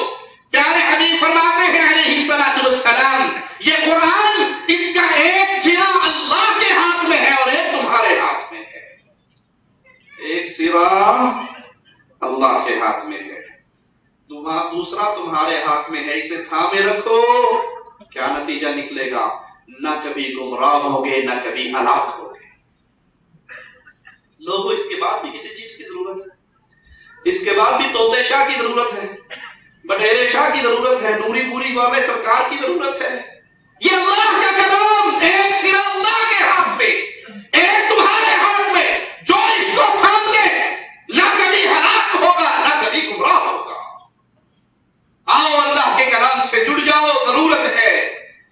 پیارے حبیب فرماتے ہیں علیہ الصلوۃ والسلام یہ قرآن اس کا ایک سرا اللہ کے ہاتھ میں ہے اور ایک تمہارے ہاتھ میں ہے۔ ایک سرا اللہ کے ہاتھ میں ہے، دوسرا تمہارے ہاتھ میں ہے، اسے تھامے رکھو۔ کیا نتیجہ نکلے گا؟ نہ کبھی گمراہ ہوگے نہ کبھی ہلاک ہوگے۔ لوگوں اس کے بعد بھی کسی چیز کی ضرورت ہے، اس کے بعد بھی طوطے شاہ کی ضرورت ہے، بٹیرے شاہ کی ضرورت ہے، نوری پوری والے سرکار کی ضرورت ہے۔ یہ اللہ کا کلام ایک سرا اللہ کے ہاتھ میں، ایک تمہارے ہاتھ میں، جو اس کو تھام لے نہ کبھی ہلاک ہوگا نہ کبھی گمراہ ہوگا۔ آؤ اللہ کے کلام سے جڑ جاؤ، ضرورت ہے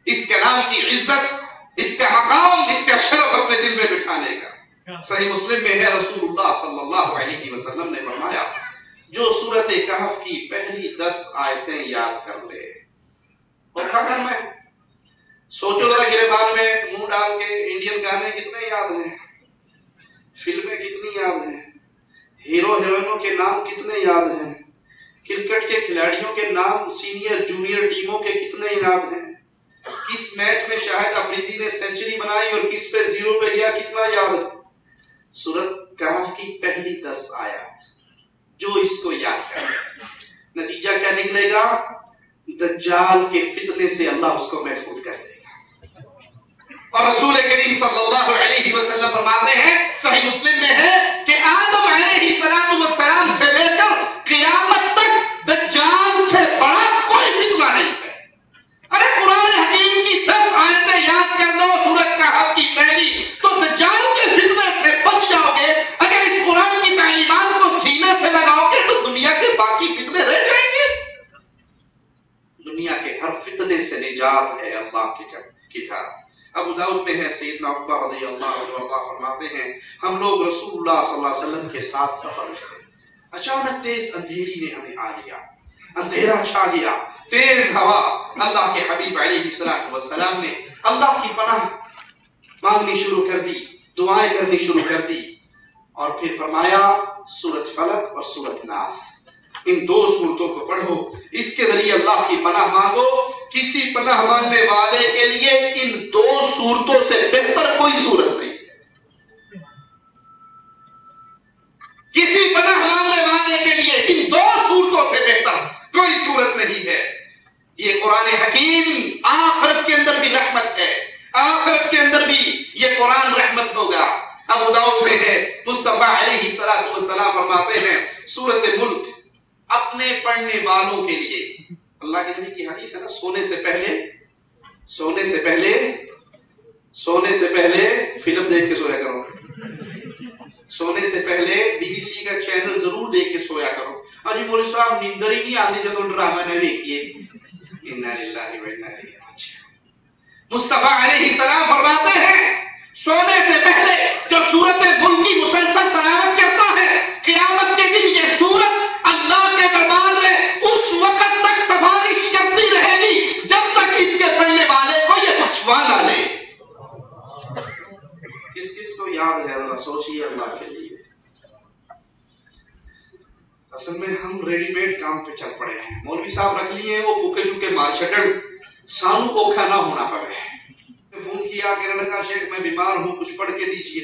اس کلام کی عزت، اس کا مقام، اس کا شرف اپنے دل میں بٹھانے کا۔ صحیح مسلم میں ہے رسول اللہ صلی اللہ علیہ وسلم نے فرمایا جو سورۃ کہف کی پہلی 10 آیتیں یاد کر لے اور کیا کرنا ہے؟ سوچو ذرا گریبان میں منہ ڈال کے انڈین گانے کتنے یاد ہیں، فلمیں کتنی یاد ہیں، ہیرو ہیروئنوں کے نام کتنے یاد ہیں، کرکٹ کے کھلاڑیوں کے نام سینئر جونیئر ٹیموں کے کتنے یاد ہیں، کس میچ میں شاہد افریدی نے سینچری بنائی اور کس پہ زیرو پہ گیا کتنا یاد ہے۔ سورۃ کہف کی پہلی 10 آیات جو اس کو یاد کرے نتیجہ کیا نکلے گا؟ دجال کے فتنے سے اللہ اس کو محفوظ کر دے گا۔ اور رسول کریم صلی اللہ علیہ وسلم فرماتے ہیں صحیح مسلم میں ہے کہ آدم علیہ السلام سے لے کر قیامت تک دجال سے بڑا کوئی فتنہ نہیں ہے۔ ارے قرآن حکیم کی 10 آیتیں یاد کر لو سورۃ کہف کی پہلی، تو دجال کے فتنے سے بچ جاؤ گے۔ اگر اس قرآن کی تعلیمات کو سینے سے لگاؤ گے تو دنیا کے باقی فتنے رہ جائیں گے۔ دنیا کے ہر فتنے سے نجات ہے اللہ کی کتاب۔ ابو داؤد میں ہے سیدنا عقبہ رضی اللہ عنہ فرماتے ہیں ہم لوگ رسول اللہ صلی اللہ علیہ وسلم کے ساتھ سفر میں تھے، اچانک تیز اندھیری نے ہمیں آ لیا، اندھیرا چھا گیا، تیز ہوا۔ اللہ کے حبیب علیہ السلام نے اللہ کی پناہ مانگنی شروع کر دی، دعائیں کرنی شروع کر دی اور پھر فرمایا سورۃ فلق اور سورۃ ناس ان 2 سورتوں کو پڑھو، اس کے ذریعے اللہ کی پناہ مانگو۔ کسی پناہ مانگنے والے کے لیے ان 2 سورتوں سے بہتر کوئی سورت نہیں ہے۔ کسی پناہ مانگنے والے کے لیے ان 2 سورتوں سے بہتر کوئی سورت نہیں ہے۔ یہ قرآن حکیم آخرت کے اندر بھی رحمت ہے، آخرت کے اندر بھی یہ قرآن رحمت ہوگا۔ ابو داؤد میں ہے مصطفیٰ علیہ السلام فرماتے ہیں سورۃ ملک اپنے پڑھنے والوں کے لیے، اللہ کے نبی کی حدیث ہے نا، سونے سے پہلے فلم دیکھ کے سویا کرو، سونے سے پہلے BBC کا چینل ضرور دیکھ کے سویا کرو۔ اور جی مولوی صاحب نیندر ہی نہیں آتی جب تو ڈرامہ نہ دیکھیے، انا للہ و انا الیہ راجعون۔ مصطفیٰ علیہ السلام فرماتے ہیں سونے سے پہلے جو سورت ملک کی مسلسل تلاوت کرتا ہے قیامت کے دن یہ سورت اللہ کے دربار میں اس وقت تک سفارش کرتی رہے گی جب تک اس کے پڑھنے والے کو یہ بخشوا نہ لے۔ کس کو یاد ہے ذرا سوچیے اللہ کے لیے۔ اصل میں ہم ریڈی میڈ کام پہ چل پڑے ہیں، مولوی صاحب رکھ لیے وہ کوکے شوکے مار چھٹڑ سانو اوکھا نہ ہونا پڑے۔ فون کیا کہ نے کہا شیخ میں بیمار ہوں کچھ پڑھ کے دیجئے،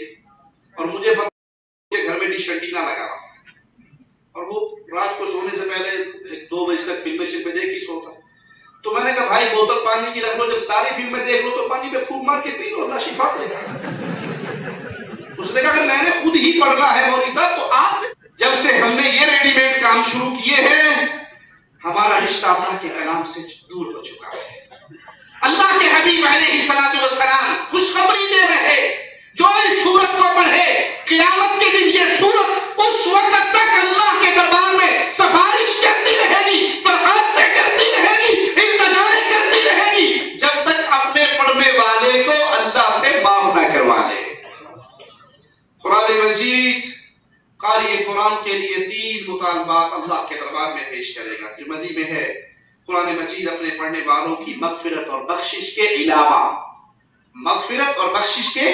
اور مجھے پتہ گھر میں ڈش انٹینا لگا ہوا تھا اور وہ رات کو سونے سے پہلے 2 بجے تک فلمیں شلمیں دیکھ ہی سوتا۔ تو میں نے کہا بھائی بوتل پانی کی رکھ لو، جب ساری فلمیں دیکھ لو تو پانی پہ پھونک مار کے پی لو، اللہ شفا دے گا۔ اس نے کہا کہ میں نے خود ہی پڑھنا ہے مولوی صاحب، تو آپ سے جب سے ہم نے یہ ریڈی میڈ کام شروع کیے ہیں ہمارا رشتہ اللہ کے کلام سے دور ہو چکا ہے۔ اللہ کے حبیب علیہ السلام خوشخبری دے رہے جو اس سورت کو پڑھے قیامت کے دن یہ سورت اس وقت تک اللہ کے دربار میں سفارش کرتی رہے گی، درخواستیں کرتی رہے گی، التجائیں کرتی رہے گی جب تک اپنے پڑھنے والے کو اللہ سے معاف نہ کروا لے۔ قرآن مجید قاری قرآن قرآن کے لیے 3 مطالبات اللہ کے دربار میں پیش کرے گا۔ ترمذی میں ہے قرآن مجید اپنے پڑھنے والوں کی مغفرت اور بخشش کے علاوہ، مغفرت اور بخشش کے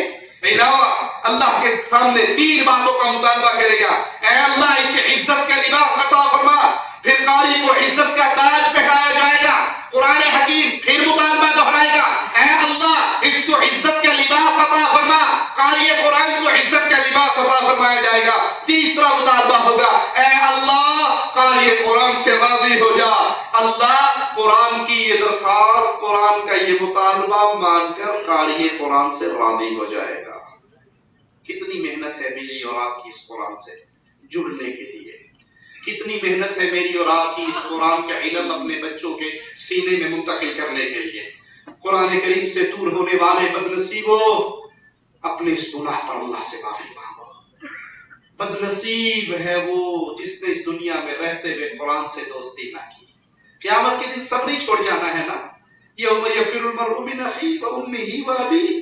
علاوہ اللہ کے سامنے 3 باتوں کا مطالبہ کرے گا۔ اے اللہ اسے عزت کا لباس عطا فرما، پھر قاری کو عزت کا تاج پہنایا جائے گا۔ قرآن حکیم پھر مطالبہ دہرائے گا، اے اللہ اس کو عزت کا لباس عطا فرما، قاری قرآن کو عزت کا لباس عطا فرمایا جائے گا۔ تیسرا مطالبہ ہوگا، اے اللہ قاری قرآن سے راضی ہو جا۔ اللہ قرآن کی یہ درخواست، قرآن کا یہ مطالبہ مان کر قاری قرآن سے راضی ہو جائے گا۔ کتنی محنت ہے میری اور آپ کی اس قرآن سے جڑنے کے لیے، کتنی محنت ہے میری اور آپ کی اس قرآن کا علم اپنے بچوں کے سینے میں منتقل کرنے کے لیے۔ قرآن کریم سے دور ہونے والے بدنصیبوں، اپنے اس گناہ پر اللہ سے معافی مانگو۔ بدنصیب ہے وہ جس نے اس دنیا میں رہتے ہوئے قرآن سے دوستی نہ کی۔ قیامت کے دن سب نہیں چھوڑ جانا ہے نا۔ یوم یفر المرء من اخیہ وامہ وابیہ،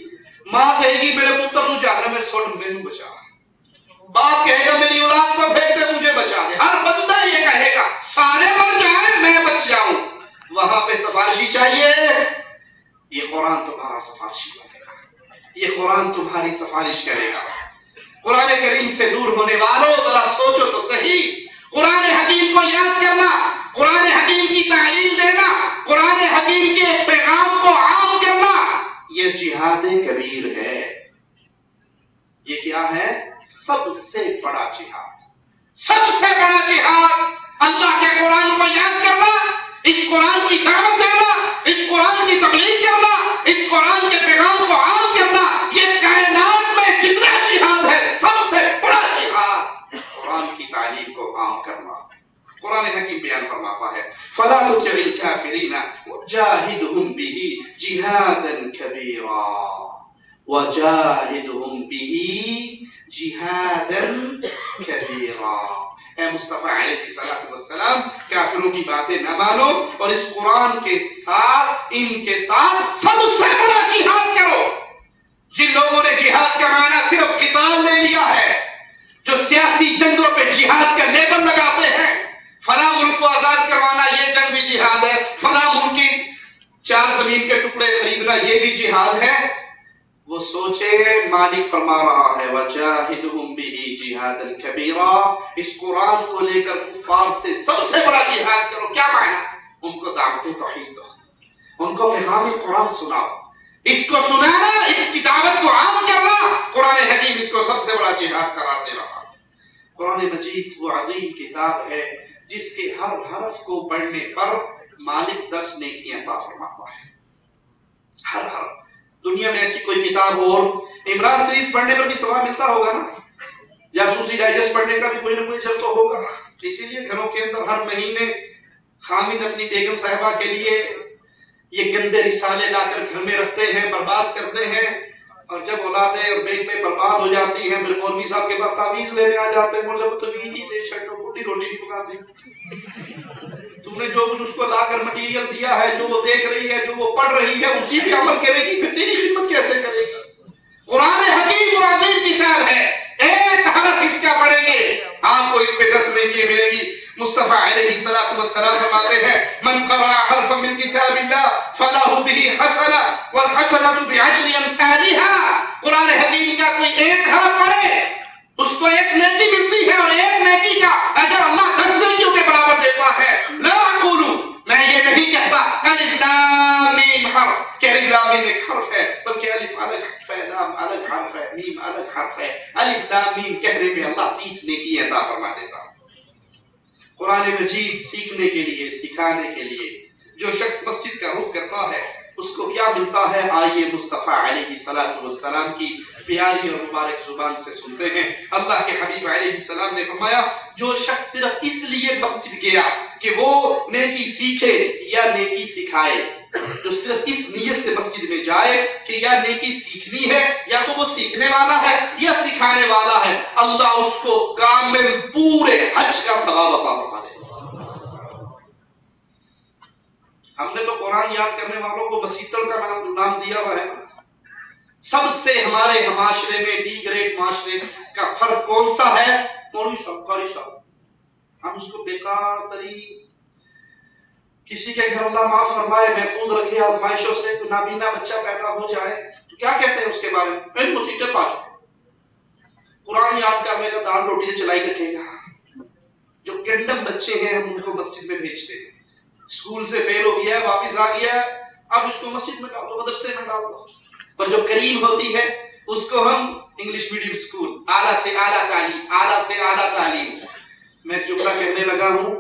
ماں کہے گی میرے پتر تو جہنم میں سوڑ، مینوں بچا۔ باپ کہے گا میری اولاد کو پھینک دے، مجھے بچا دے۔ ہر بندہ یہ کہے گا سارے مر جائیں میں بچ جاؤں۔ وہاں پہ سفارشی چاہیے، یہ قرآن تمہارا سفارشی بنے گا، یہ قرآن تمہاری سفارش کرے گا۔ قرآن کریم سے دور ہونے والوں ذرا سوچو تو صحیح، قرآن حکیم کو یاد کرنا، قرآن حکیم کی تعلیم دینا، قرآن حکیم کے پیغام کو عام کرنا، یہ جہاد کبیر ہے۔ یہ کیا ہے؟ سب سے بڑا جہاد، سب سے بڑا جہاد اللہ کے قرآن کو یاد کرنا، اس قرآن کی دعوت دینا، اس قرآن کی تبلیغ کرنا، اس قرآن کے پیغام کو عام کرنا، یہ کائنات میں جتنا جہاد ہے سب سے بڑا جہاد قرآن کی تعلیم کو عام کرنا۔ قرآن حکیم بیان فرماتا ہے فَلَا تُطِعِ الْكَافِرِينَ وَجَاهِدْهُمْ بِهِ جِهَادًا كَبِيرًا، وَجَاهِدْهُمْ بِهِ جِهَادًا كَبِيرًا۔ اے مصطفیٰ علیہ السلام، کافروں کی باتیں نہ مانو اور اس قرآن کے ساتھ، ان کے ساتھ سب سے بڑا جہاد کرو۔ جن لوگوں نے جہاد کا معنی صرف قتال لے لیا ہے، جو سیاسی جنگوں پہ جہاد کا لیبل لگاتے ہیں، فلاں ملک کو آزاد کروانا یہ جنگ بھی جہاد ہے، فلاں ملک کی 4 زمین کے ٹکڑے خریدنا یہ بھی جہاد ہے، وہ سوچے مالک فرما رہا ہے وَجَاهِدْهُمْ بِهِ جِهَادًا كَبِيرًا، اس قرآن کو لے کر کفار سے سب سے بڑا جہاد کرو۔ کیا معنی؟ ان کو دعوت توحید دو، ان کو پیغام قرآن سناؤ، اس کو سنانا، اس کی دعوت کو عام کرنا۔ قرآن حکیم اس کو سب سے بڑا جہاد قرار دے رہا ہے۔ قرآن مجید وہ عظیم کتاب ہے جس کے ہر حرف کو پڑھنے پر مالک 10 نیکیاں عطا فرماتا ہے۔ ہر حرف۔ دنیا میں ایسی کوئی کتاب اور عمران سیریز پڑھنے پر بھی ثواب ملتا ہوگا نا، جاسوسی ڈائجسٹ پڑھنے کا بھی کوئی نہ کوئی جب تو ہوگا۔ اسی لیے گھروں کے اندر ہر مہینے خامد اپنی بیگم صاحبہ کے لیے یہ گندے رسالے لا کر گھر میں رکھتے ہیں، برباد کرتے ہیں، اور جب اولادیں اور بیٹ میں برباد ہو جاتی ہیں پھر مولوی صاحب کے پاس تعویذ لینے آ جاتے ہیں، جب تو بیٹی دے شکل روٹی نہیں پکاتے، تم نے جو کچھ اس کو لا کر مٹیریل دیا ہے، جو وہ دیکھ رہی ہے، جو وہ پڑھ رہی ہے، اسی پہ عمل کرے گی، پھر تیری خدمت کیسے کرے گی؟ قرآن حکیم و عظیم کتاب ہے، ایک حرف اس کا پڑھیں گے آپ کو اس پہ 10 نیکی ملے گی۔ مصطفیٰ علیہ السلام فرماتے ہیں من قرأ حرفا من کتاب اللہ فلہ بہ حسنہ والحسنۃ بعشر امثالها۔ قرآن حکیم کا کوئی ایک حرف پڑھے اس کو 1 نیکی ملتی ہے، اور 1 نیکی کا اجر اللہ 10 نیکیوں کے برابر دیتا ہے۔ لا اقول، میں یہ نہیں کہتا الف لام میم حرف کہ الف لام میم ایک حرف ہے، بلکہ الف الگ حرف ہے، لام الگ حرف ہے، میم الگ حرف ہے۔ الف لام میم کہنے میں اللہ 30 نیکی عطا فرما دیتا ہے۔ قرآن مجید سیکھنے کے لیے، سکھانے کے لیے جو شخص مسجد کا رخ کرتا ہے اس کو کیا ملتا ہے؟ آئیے مصطفیٰ علیہ السلام کی پیاری اور مبارک زبان سے سنتے ہیں۔ اللہ کے حبیب علیہ السلام نے فرمایا جو شخص صرف اس لیے مسجد گیا کہ وہ نیکی سیکھے یا نیکی سکھائے، جو صرف اس نیت سے مسجد میں جائے کہ یا نیکی سیکھنی ہے یا تو وہ سیکھنے والا ہے یا سکھانے والا ہے، اللہ اس کو کامل پورے حج کا ثواب عطا فرما دے۔ ہم نے تو قرآن یاد کرنے والوں کو مسیطل کا نام دیا ہوا ہے، سب سے ہمارے معاشرے میں ڈی گریڈ معاشرے کا فرق کون سا ہے؟ مولوی صاحب، قاری صاحب، ہم اس کو بیکار ترین، کسی کے گھر اللہ معاف فرمائے محفوظ رکھے آزمائشوں سے، کوئی نابینا بچہ پیدا ہو جائے تو کیا کہتے ہیں اس کے بارے میں؟ ان مصیبتیں پا چکے، قرآن یاد کر لے گا، دال روٹی سے چلائی رکھے گا۔ جو کنڈم بچے ہیں ہم ان کو مسجد میں بھیجتے ہیں، اسکول سے فیل ہو گیا ہے، واپس آ گیا ہے، اب اس کو مسجد میں ڈال دو، مدرسے میں ڈال دو۔ اور جو کریم ہوتی ہے اس کو ہم انگلش میڈیم اسکول، اعلیٰ سے اعلیٰ تعلیم، اعلیٰ سے اعلیٰ تعلیم۔ میں جملہ کہنے لگا ہوں،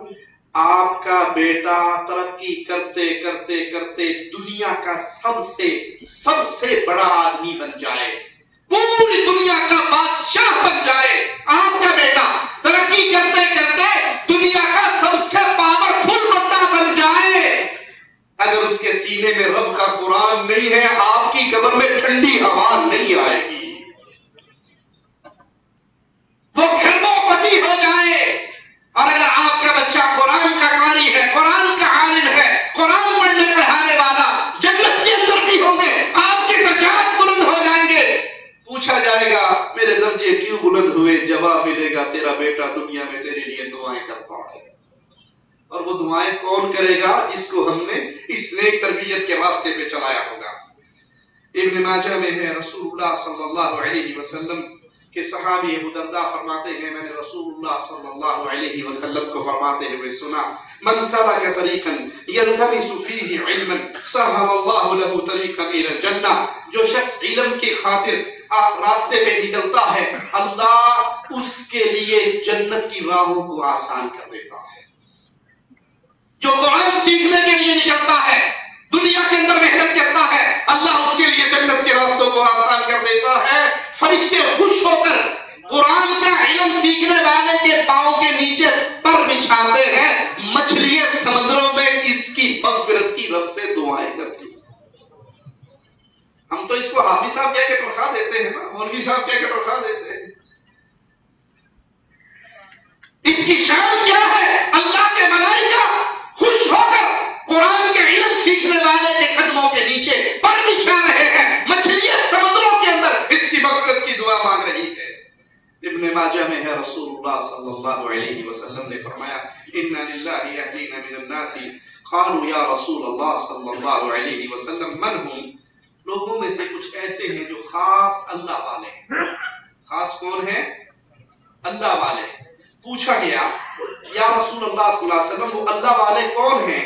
آپ کا بیٹا ترقی کرتے کرتے کرتے دنیا کا سب سے بڑا آدمی بن جائے، پوری دنیا کا بادشاہ بن جائے، آپ کا بیٹا ترقی کرتے کرتے دنیا کا سب سے پاورفل بندہ بن جائے، اگر اس کے سینے میں رب کا قرآن نہیں ہے، آپ کی قبر میں ٹھنڈی ہوا نہیں آئے گی، وہ کھربوں پتی ہو جائے۔ اور اگر آپ کا بچہ قرآن کا قاری ہے، قرآن کا عالم ہے، قرآن پڑھنے پڑھانے والا، جنت کے اندر بھی ہوں گے، آپ کے درجات بلند ہو جائیں گے۔ پوچھا جائے گا میرے درجے کیوں بلند ہوئے؟ جواب ملے گا تیرا بیٹا دنیا میں تیرے لیے دعائیں کرتا ہے۔ اور وہ دعائیں کون کرے گا؟ جس کو ہم نے اس نیک تربیت کے راستے پہ چلایا ہوگا۔ ابن ماجہ میں ہے، رسول اللہ صلی اللہ علیہ وسلم کہ صحابی ابو درداء فرماتے ہیں، میں نے رسول اللہ صلی اللہ علیہ وسلم کو فرماتے ہوئے سنا، من سلک طریقا یلتمس فیہ علما سہل اللہ لہ طریقا الی الجنہ، جو شخص علم کی خاطر راستے پہ نکلتا ہے، اللہ اس کے لیے جنت کی راہوں کو آسان کر دیتا ہے۔ جو قرآن سیکھنے کے لیے نکلتا ہے، دنیا کے اندر محنت کرتا ہے، اللہ اس کے لیے جنت کے راستوں کو آسان کر دیتا ہے۔ فرشتے خوش ہو کر قرآن کا علم سیکھنے والے کے پاؤں کے نیچے پر بچھاتے ہیں، مچھلیاں سمندروں میں اس کی مغفرت کی رب سے دعائیں کرتی ہیں۔ ہم تو اس کو حافظ صاحب کہہ کے تنخواہ دیتے ہیں نا، مولوی صاحب کہہ کے تنخواہ دیتے ہیں۔ اس کی شان کیا ہے؟ اللہ کے ملائکہ خوش ہو کر قرآن کے علم سیکھنے والے کے قدموں کے نیچے پر بچھا رہے ہیں، مچھلیاں سمندروں کے اندر اس کی مغفرت کی دعا مانگ رہی ہے۔ ابن ماجہ میں ہے، رسول اللہ صلی اللہ علیہ وسلم نے فرمایا، ان للہ اہلین من الناس قالوا یا رسول اللہ صلی اللہ علیہ وسلم من ہم، لوگوں میں سے کچھ ایسے ہیں جو خاص اللہ والے ہیں۔ خاص کون ہیں؟ اللہ والے۔ پوچھا گیا یا رسول اللہ صلی اللہ علیہ وسلم وہ اللہ والے کون ہیں؟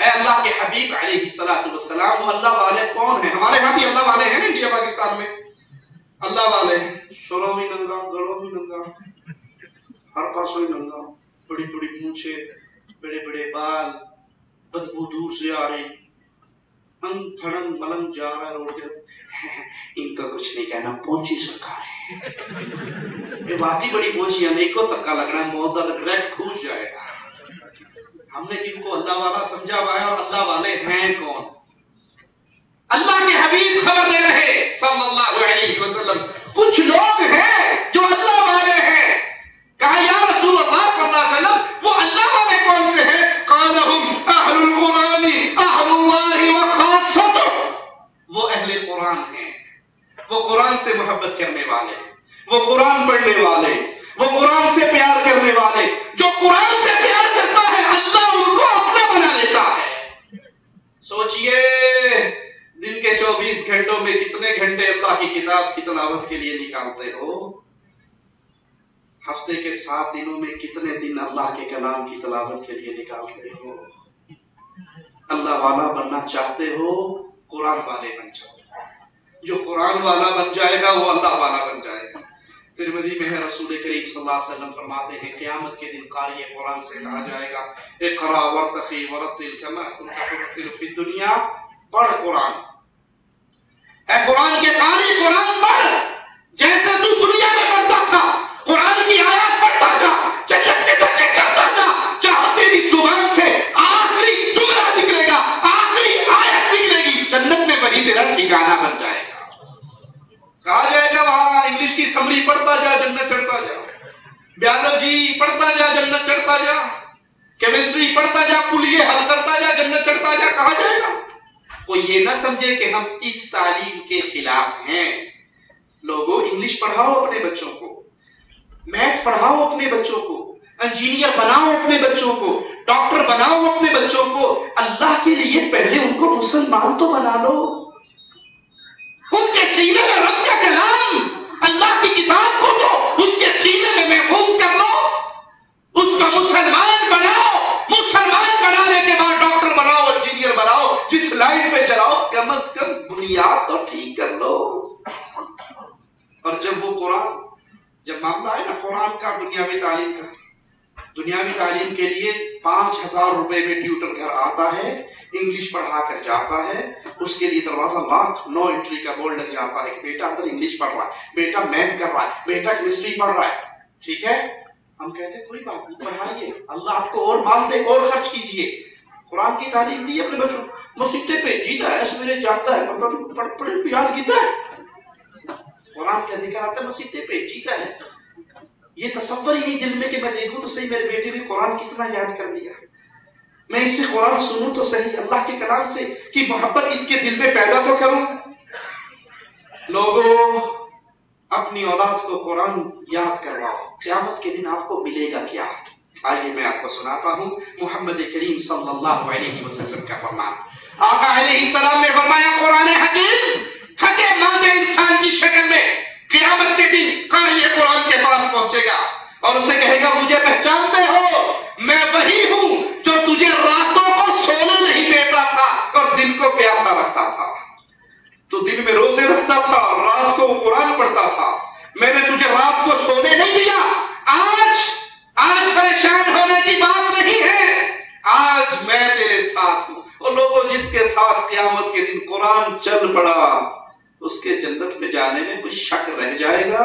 اے اللہ کے حبیب علیہ السلام، وہ اللہ والے کون ہیں؟ ہمارے ہاں بھی اللہ والے ہیں نا، انڈیا پاکستان میں اللہ والے ہیں، سروں بھی ننگا، گڑوں بھی ننگا، ہر پاسوں ہی ننگا، بڑی بڑی مونچھیں، بڑے بڑے بال، بدبو دور سے آ رہی، انگ تھڑنگ ملنگ جا رہا ہے روڈ کے، ان کا کچھ نہیں کہنا، پہنچی سرکار ہے، یہ واقعی بڑی پہنچی ہے، نہیں کو تکا لگنا ہے، موت دا ڈائریکٹ کھوج جائے گا۔ ہم نے کن کو اللہ والا سمجھا ہوا ہے، اور اللہ والے ہیں کون؟ اللہ کے حبیب خبر دے رہے صلی اللہ علیہ وسلم، کچھ لوگ ہیں جو اللہ والے ہیں۔ کہا یا رسول اللہ صلی اللہ علیہ وسلم وہ اللہ والے کون سے ہیں؟ قال هم اہل القرآن اہل اللہ وخاصتہ، وہ اہل قرآن ہیں، وہ قرآن سے محبت کرنے والے، وہ قرآن پڑھنے والے، وہ قرآن سے پیار کرنے والے۔ جو قرآن سے پیار کرتا ہے اللہ ان کو اپنا بنا لیتا ہے۔ سوچئے دن کے 24 گھنٹوں میں کتنے گھنٹے اللہ کی کتاب کی تلاوت کے لیے نکالتے ہو؟ ہفتے کے 7 دنوں میں کتنے دن اللہ کے کلام کی تلاوت کے لیے نکالتے ہو؟ اللہ والا بننا چاہتے ہو، قرآن والے بن جاؤ۔ جو قرآن والا بن جائے گا وہ اللہ والا بن جائے گا۔ ترمذی میں ہے، رسول کریم صلی اللہ علیہ وسلم فرماتے ہیں قیامت کے دن قاری قرآن سے کہا جائے گا اقرا ورتقی ورتل کما کنت ترتل فی الدنیا، پڑھ قرآن، اے قرآن کے قاری قرآن پڑھ جیسے تو دنیا میں پڑھتا تھا، قرآن کی آیات پڑھتا تھا، جنت کے درجے چڑھتا تھا، جہاں تیری زبان سے آخری جملہ نکلے گا، آخری آیت نکلے گی، جنت میں وہی تیرا ٹھکانہ بن جائے گا۔ کہا جائے گا وہاں انگلش کی سمری پڑھتا جا جنت چڑھتا جا، بیالوجی پڑھتا جا جنت چڑھتا جا، کیمسٹری پڑھتا جا، کلیے حل کرتا جا جنت چڑھتا جا، کہا جائے گا۔ کوئی یہ نہ سمجھے کہ ہم اس تعلیم کے خلاف ہیں. لوگوں انگلش پڑھاؤ اپنے بچوں کو، میتھ پڑھاؤ اپنے بچوں کو، انجینئر بناؤ اپنے بچوں کو، ڈاکٹر بناؤ اپنے بچوں کو. اللہ کے لیے پہلے ان کو مسلمان تو بنا لو. ان کے سینے میں رب کا کلام، اللہ کی کتاب کو تو اس کے سینے میں محفوظ کر لو. اس کا مسلمان بناؤ. مسلمان بنانے کے بعد ڈاکٹر بناؤ، انجینئر بناؤ، جس لائن پہ چلاؤ کم از کم بنیاد تو ٹھیک کر لو. اور جب وہ قرآن، جب معاملہ آئے نا قرآن کا، دنیاوی تعلیم کا، دنیاوی تعلیم کے لیے 5,000 روپے میں ٹیوٹر گھر آتا ہے، انگلش پڑھا کر جاتا ہے. اس کے لیے دروازہ لاکھ 9 انٹری کا بورڈ لگ جاتا ہے کہ بیٹا اندر انگلش پڑھ رہا ہے، بیٹا میتھ کر رہا ہے، بیٹا کیمسٹری پڑھ رہا ہے. ٹھیک ہے، ہم کہتے ہیں کوئی بات نہیں، پڑھائیے، اللہ آپ کو اور مال دے، اور خرچ کیجئے. قرآن کی تعلیم دی اپنے بچوں. مسیطے پہ جیتا ہے، سویرے جاگتا ہے، پڑھے یاد کیتا ہے. قرآن کا ذکر آتا ہے، مسیطے پہ جیتا ہے. یہ تصور ہی نہیں دل میں کہ میں دیکھوں تو صحیح میرے بیٹے نے قرآن کتنا یاد کر لیا، میں اس سے قرآن سنوں تو صحیح، اللہ کے کلام سے کی محبت اس کے دل میں پیدا تو کروں. لوگوں اپنی اولاد کو قرآن یاد کرواؤ، قیامت کے دن آپ کو ملے گا کیا. آئیے میں آپ کو سناتا ہوں محمد کریم صلی اللہ علیہ وسلم کا فرمان. آقا علیہ السلام نے فرمایا قرآن حکیم تھکے ماندے انسان کی شکل میں قیامت کے دن قاری قرآن کے پاس پہنچے گا اور اسے کہے گا مجھے پہچانتے ہو، میں وہی ہوں جو تجھے راتوں کو سونے نہیں دیتا تھا اور دن کو پیاسا رکھتا تھا. تو دن میں روزے رکھتا تھا، رات کو قرآن پڑھتا تھا. میں نے تجھے رات کو سونے نہیں دیا. آج پریشان ہونے کی بات نہیں ہے، آج میں تیرے ساتھ ہوں. اور لوگوں جس کے ساتھ قیامت کے دن قرآن چل پڑا اس کے جنت میں جانے میں کچھ شک رہ جائے گا؟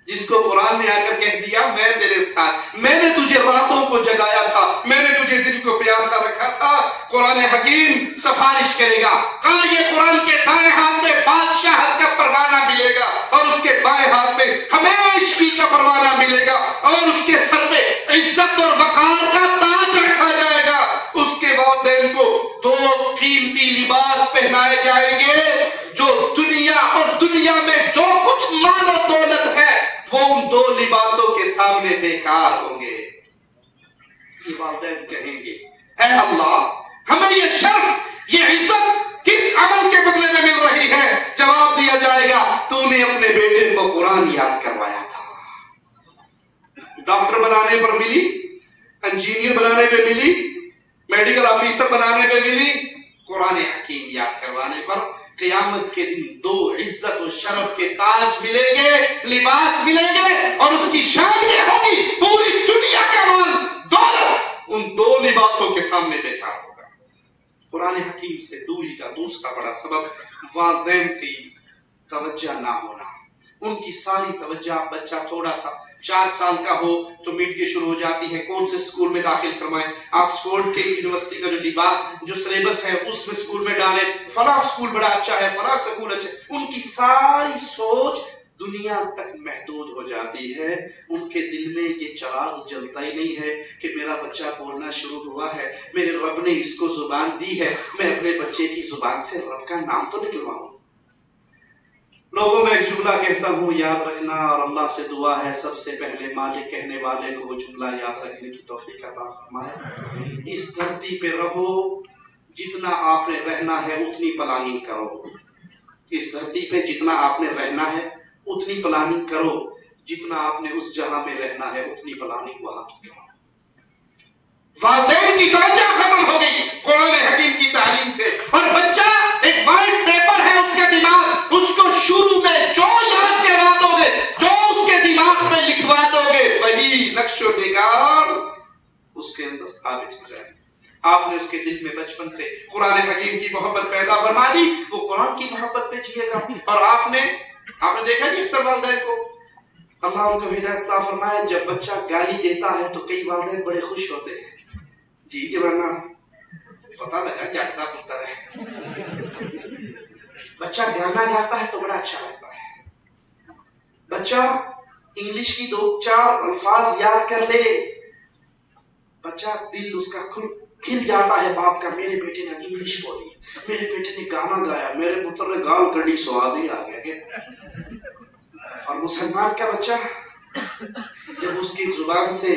جس کو قرآن نے آ کر کہہ دیا میں تیرے ساتھ، میں نے تجھے راتوں کو جگایا تھا، میں نے تجھے دن کو پیاسا رکھا تھا. قرآن حکیم سفارش کرے گا. قاری قرآن کے دائیں ہاتھ میں بادشاہت کا پروانہ ملے گا اور اس کے بائیں ہاتھ میں ہمیشگی کا پروانہ ملے گا اور اس کے سر پہ عزت اور وقار کا تاج رکھا جائے گا. اس کے والدین کو 2 قیمتی لباس پہنائے جائیں گے جو دنیا اور دنیا میں جو کچھ مال و دولت ہے وہ ان 2 لباسوں کے سامنے بیکار ہوں گے. یہ والدین کہیں گے اے اللہ ہمیں یہ شرف، یہ عزت کس عمل کے بدلے میں مل رہی ہے؟ جواب دیا جائے گا تو نے اپنے بیٹے کو قرآن یاد کروایا تھا. ڈاکٹر بنانے پر ملی، انجینئر بنانے پہ ملی، میڈیکل آفیسر بنانے پہ ملی، قرآن حکیم یاد کروانے پر قیامت کے دن 2 عزت و شرف کے تاج ملیں گے، لباس ملیں گے اور اس کی شان یہ ہوگی پوری دنیا کا مال دولت ان 2 لباسوں کے سامنے بیکار ہوگا. قرآن حکیم سے دوری کا دوسرا بڑا سبب والدین کی توجہ نہ ہونا. ان کی ساری توجہ، بچہ تھوڑا سا 4 سال کا ہو تو مڈ ڈے شروع ہو جاتی ہے، کون سے اسکول میں داخل کروائیں، آکسفورڈ کے یونیورسٹی کا جو سلیبس ہے اس میں اسکول میں ڈالیں، فلاں اسکول بڑا اچھا ہے، فلاں اسکول اچھا ہے. ان کی ساری سوچ دنیا تک محدود ہو جاتی ہے. ان کے دل میں یہ چراغ جلتا ہی نہیں ہے کہ میرا بچہ بولنا شروع ہوا ہے، میرے رب نے اس کو زبان دی ہے، میں اپنے بچے کی زبان سے رب کا نام تو نکلواؤں. لوگوں میں ایک جملہ کہتا ہوں یاد رکھنا، اور اللہ سے دعا ہے سب سے پہلے مالک کہنے والے کو وہ جملہ یاد رکھنے کی توفیق عطا فرمائے. اس دھرتی پہ رہو، جتنا آپ نے رہنا ہے اتنی پلاننگ کرو. اس دھرتی پہ جتنا آپ نے رہنا ہے اتنی پلاننگ کرو، جتنا آپ نے اس جہاں میں رہنا ہے اتنی پلاننگ وہاں کی کرو. والدین کی توجہ ختم ہو گئی قرآن حکیم کی تعلیم سے، اور بچہ ایک وائٹ پیپر ہے اس کا دماغ، اس کو شروع میں جو یاد کروا دو گے، جو اس کے دماغ میں لکھوا دو گے، وہی نقش و نگار اس کے اندر ثابت ہو جائے. آپ نے اس کے دل میں بچپن سے قرآن حکیم کی محبت پیدا فرما دی، وہ قرآن کی محبت پہ جیے گا. اور آپ نے دیکھا نہیں اکثر والدین کو، اللہ ان کو ہدایت عطا فرمائے، جب بچہ گالی دیتا ہے تو کئی والدین بڑے خوش ہوتے ہیں. جی جوانا پتا لگا جاگتا پتر ہے. بچہ گانا گاتا ہے تو بڑا اچھا لگتا ہے. بچہ انگلش کی 2-4 الفاظ یاد کر لے، بچہ دل اس کا کھل جاتا ہے باپ کا، میرے بیٹے نے انگلش بولی، میرے بیٹے نے گانا گایا، میرے پتر نے گال کڑی، سواد ہی آ گیا۔ اور مسلمان کا بچہ جب اس کی زبان سے،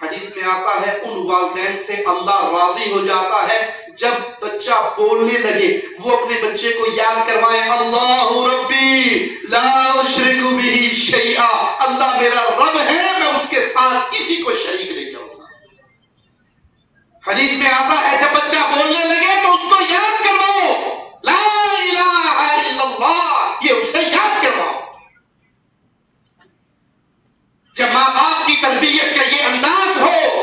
حدیث میں آتا ہے ان والدین سے اللہ راضی ہو جاتا ہے جب بچہ بولنے لگے وہ اپنے بچے کو یاد کروائے، اللہ ربی لا اشرک بہ شیئا، اللہ میرا رب ہے، میں اس کے ساتھ کسی کو شریک نہیں کروں گا۔ حدیث میں آتا ہے جب بچہ بولنے لگے تو اس کو یاد کرواؤ، لا الہ الا اللہ، یہ اسے یاد کرواؤ۔ جب ماں باپ کی تربیت کا یہ انداز ہو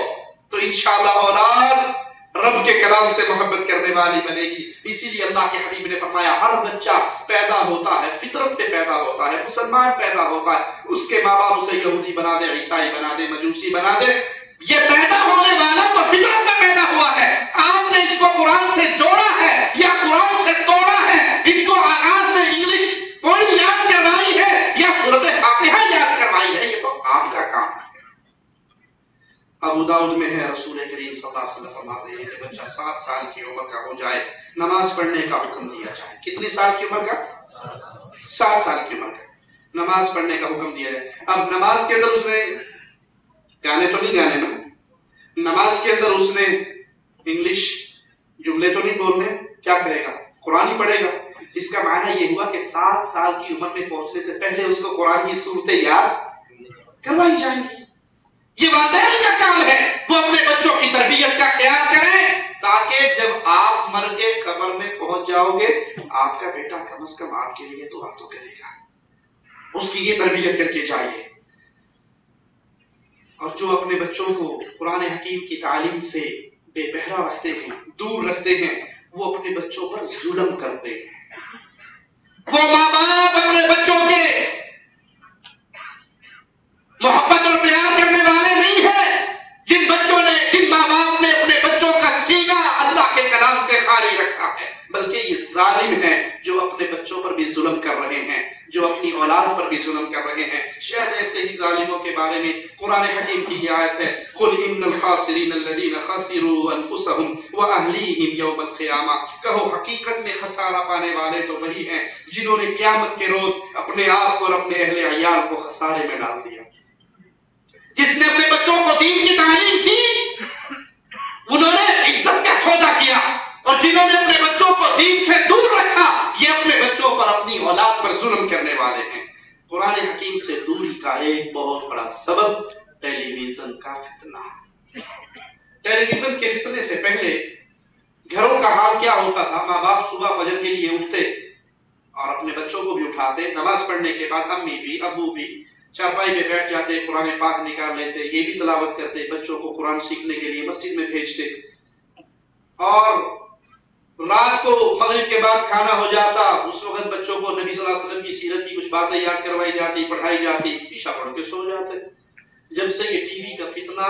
تو انشاءاللہ اولاد رب کے کلام سے محبت کرنے والی بنے گی۔ اسی لیے اللہ کے حبیب نے فرمایا ہر بچہ پیدا ہوتا ہے فطرت پہ پیدا ہوتا ہے، مسلمان پیدا ہوتا ہے، اس کے ماں باپ اسے یہودی بنا دے، عیسائی بنا دے، مجوسی بنا دے، یہ پیدا ہونے والا تو فطرت میں پیدا ہوا ہے۔ آپ نے اس کو قرآن سے جوڑا ہے یا قرآن سے توڑا ہے، اس کو آغاز میں انگلش پوائنٹ یاد کروائی ہے یا سورۃ فاتحہ یاد کروائی ہے، یہ تو آپ کا کام ہے۔ ابو داؤد میں ہے رسول کریم صلی اللہ علیہ وسلم فرماتے ہیں کہ بچہ 7 سال کی عمر کا ہو جائے نماز پڑھنے کا حکم دیا جائے۔ کتنی سال کی عمر کا؟ 7 سال کی عمر کا نماز پڑھنے کا حکم دیا جائے۔ اب نماز کے اندر اس نے گانے تو نہیں گانے نا، نماز کے اندر اس نے انگلش جملے تو نہیں بولنے، کیا کرے گا؟ قرآن ہی پڑھے گا۔ اس کا معنی یہ ہوا کہ 7 سال کی عمر میں پہنچنے سے پہلے اس کو قرآن کی صورتیں یاد کروائی جائیں گی۔ یہ والدین کا کام ہے، وہ اپنے بچوں کی تربیت کا خیال کریں تاکہ جب آپ مر کے قبر میں پہنچ جاؤ گے آپ کا بیٹا کم از کم آپ کے لیے دعا تو کرے گا، اس کی یہ تربیت کر کے جائیے۔ اور جو اپنے بچوں کو قرآن حکیم کی تعلیم سے بے بہرا رکھتے ہیں، دور رکھتے ہیں، وہ اپنے بچوں پر ظلم کرتے ہیں۔ وہ ماں باپ اپنے بچوں کے محبت اور پیار کرنے والے نہیں ہیں جن ماں باپ نے اپنے بچوں کا سینہ اللہ کے کلام سے خالی رکھا ہے، بلکہ یہ ظالم ہیں جو اپنے بچوں پر بھی ظلم کر رہے ہیں، جو اپنی اولاد پر بھی ظلم کر رہے ہیں۔ شاید ایسے ہی ظالموں کے بارے میں قرآن حکیم کی یہ آیت ہے، قُلْ إِنَّ الْخَاسِرِينَ الَّذِينَ خَسِرُوا أَنفُسَهُمْ وَأَهْلِيهِمْ يَوْمَ الْقِيَامَةِ، کہو حقیقت میں خسارہ پانے والے تو وہی ہیں جنہوں نے قیامت کے روز اپنے آپ کو اور اپنے اہل عیال کو خسارے میں ڈال دیا۔ جس نے اپنے بچوں کو دین کی تعلیم دی انہوں نے عزت کا سودا کیا، اور جنہوں نے اپنے بچوں کو دین سے دور رکھا یہ اپنے بچوں پر اپنی اولاد پر ظلم کرنے والے ہیں۔ قرآن حکیم سے دوری کا ایک بہت بڑا سبب ٹیلی ویژن کا فتنہ۔ ٹیلی ویژن کے فتنے سے پہلے گھروں کا حال کیا ہوتا تھا؟ ماں باپ صبح فجر کے لیے اٹھتے اور اپنے بچوں کو بھی اٹھاتے، نماز پڑھنے کے بعد امی بھی ابو بھی چارپائی پہ بیٹھ جاتے، قرآن پاک نکال لیتے، یہ بھی تلاوت کرتے، بچوں کو قرآن سیکھنے کے لیے مسجد میں بھیجتے، اور رات کو مغرب کے بعد کھانا ہو جاتا، اس وقت بچوں کو نبی صلی اللہ علیہ وسلم کی سیرت کی کچھ باتیں یاد کروائی جاتی، پڑھائی جاتی، عشاء پڑھ کے سو جاتے۔ جب سے یہ ٹی وی کا فتنہ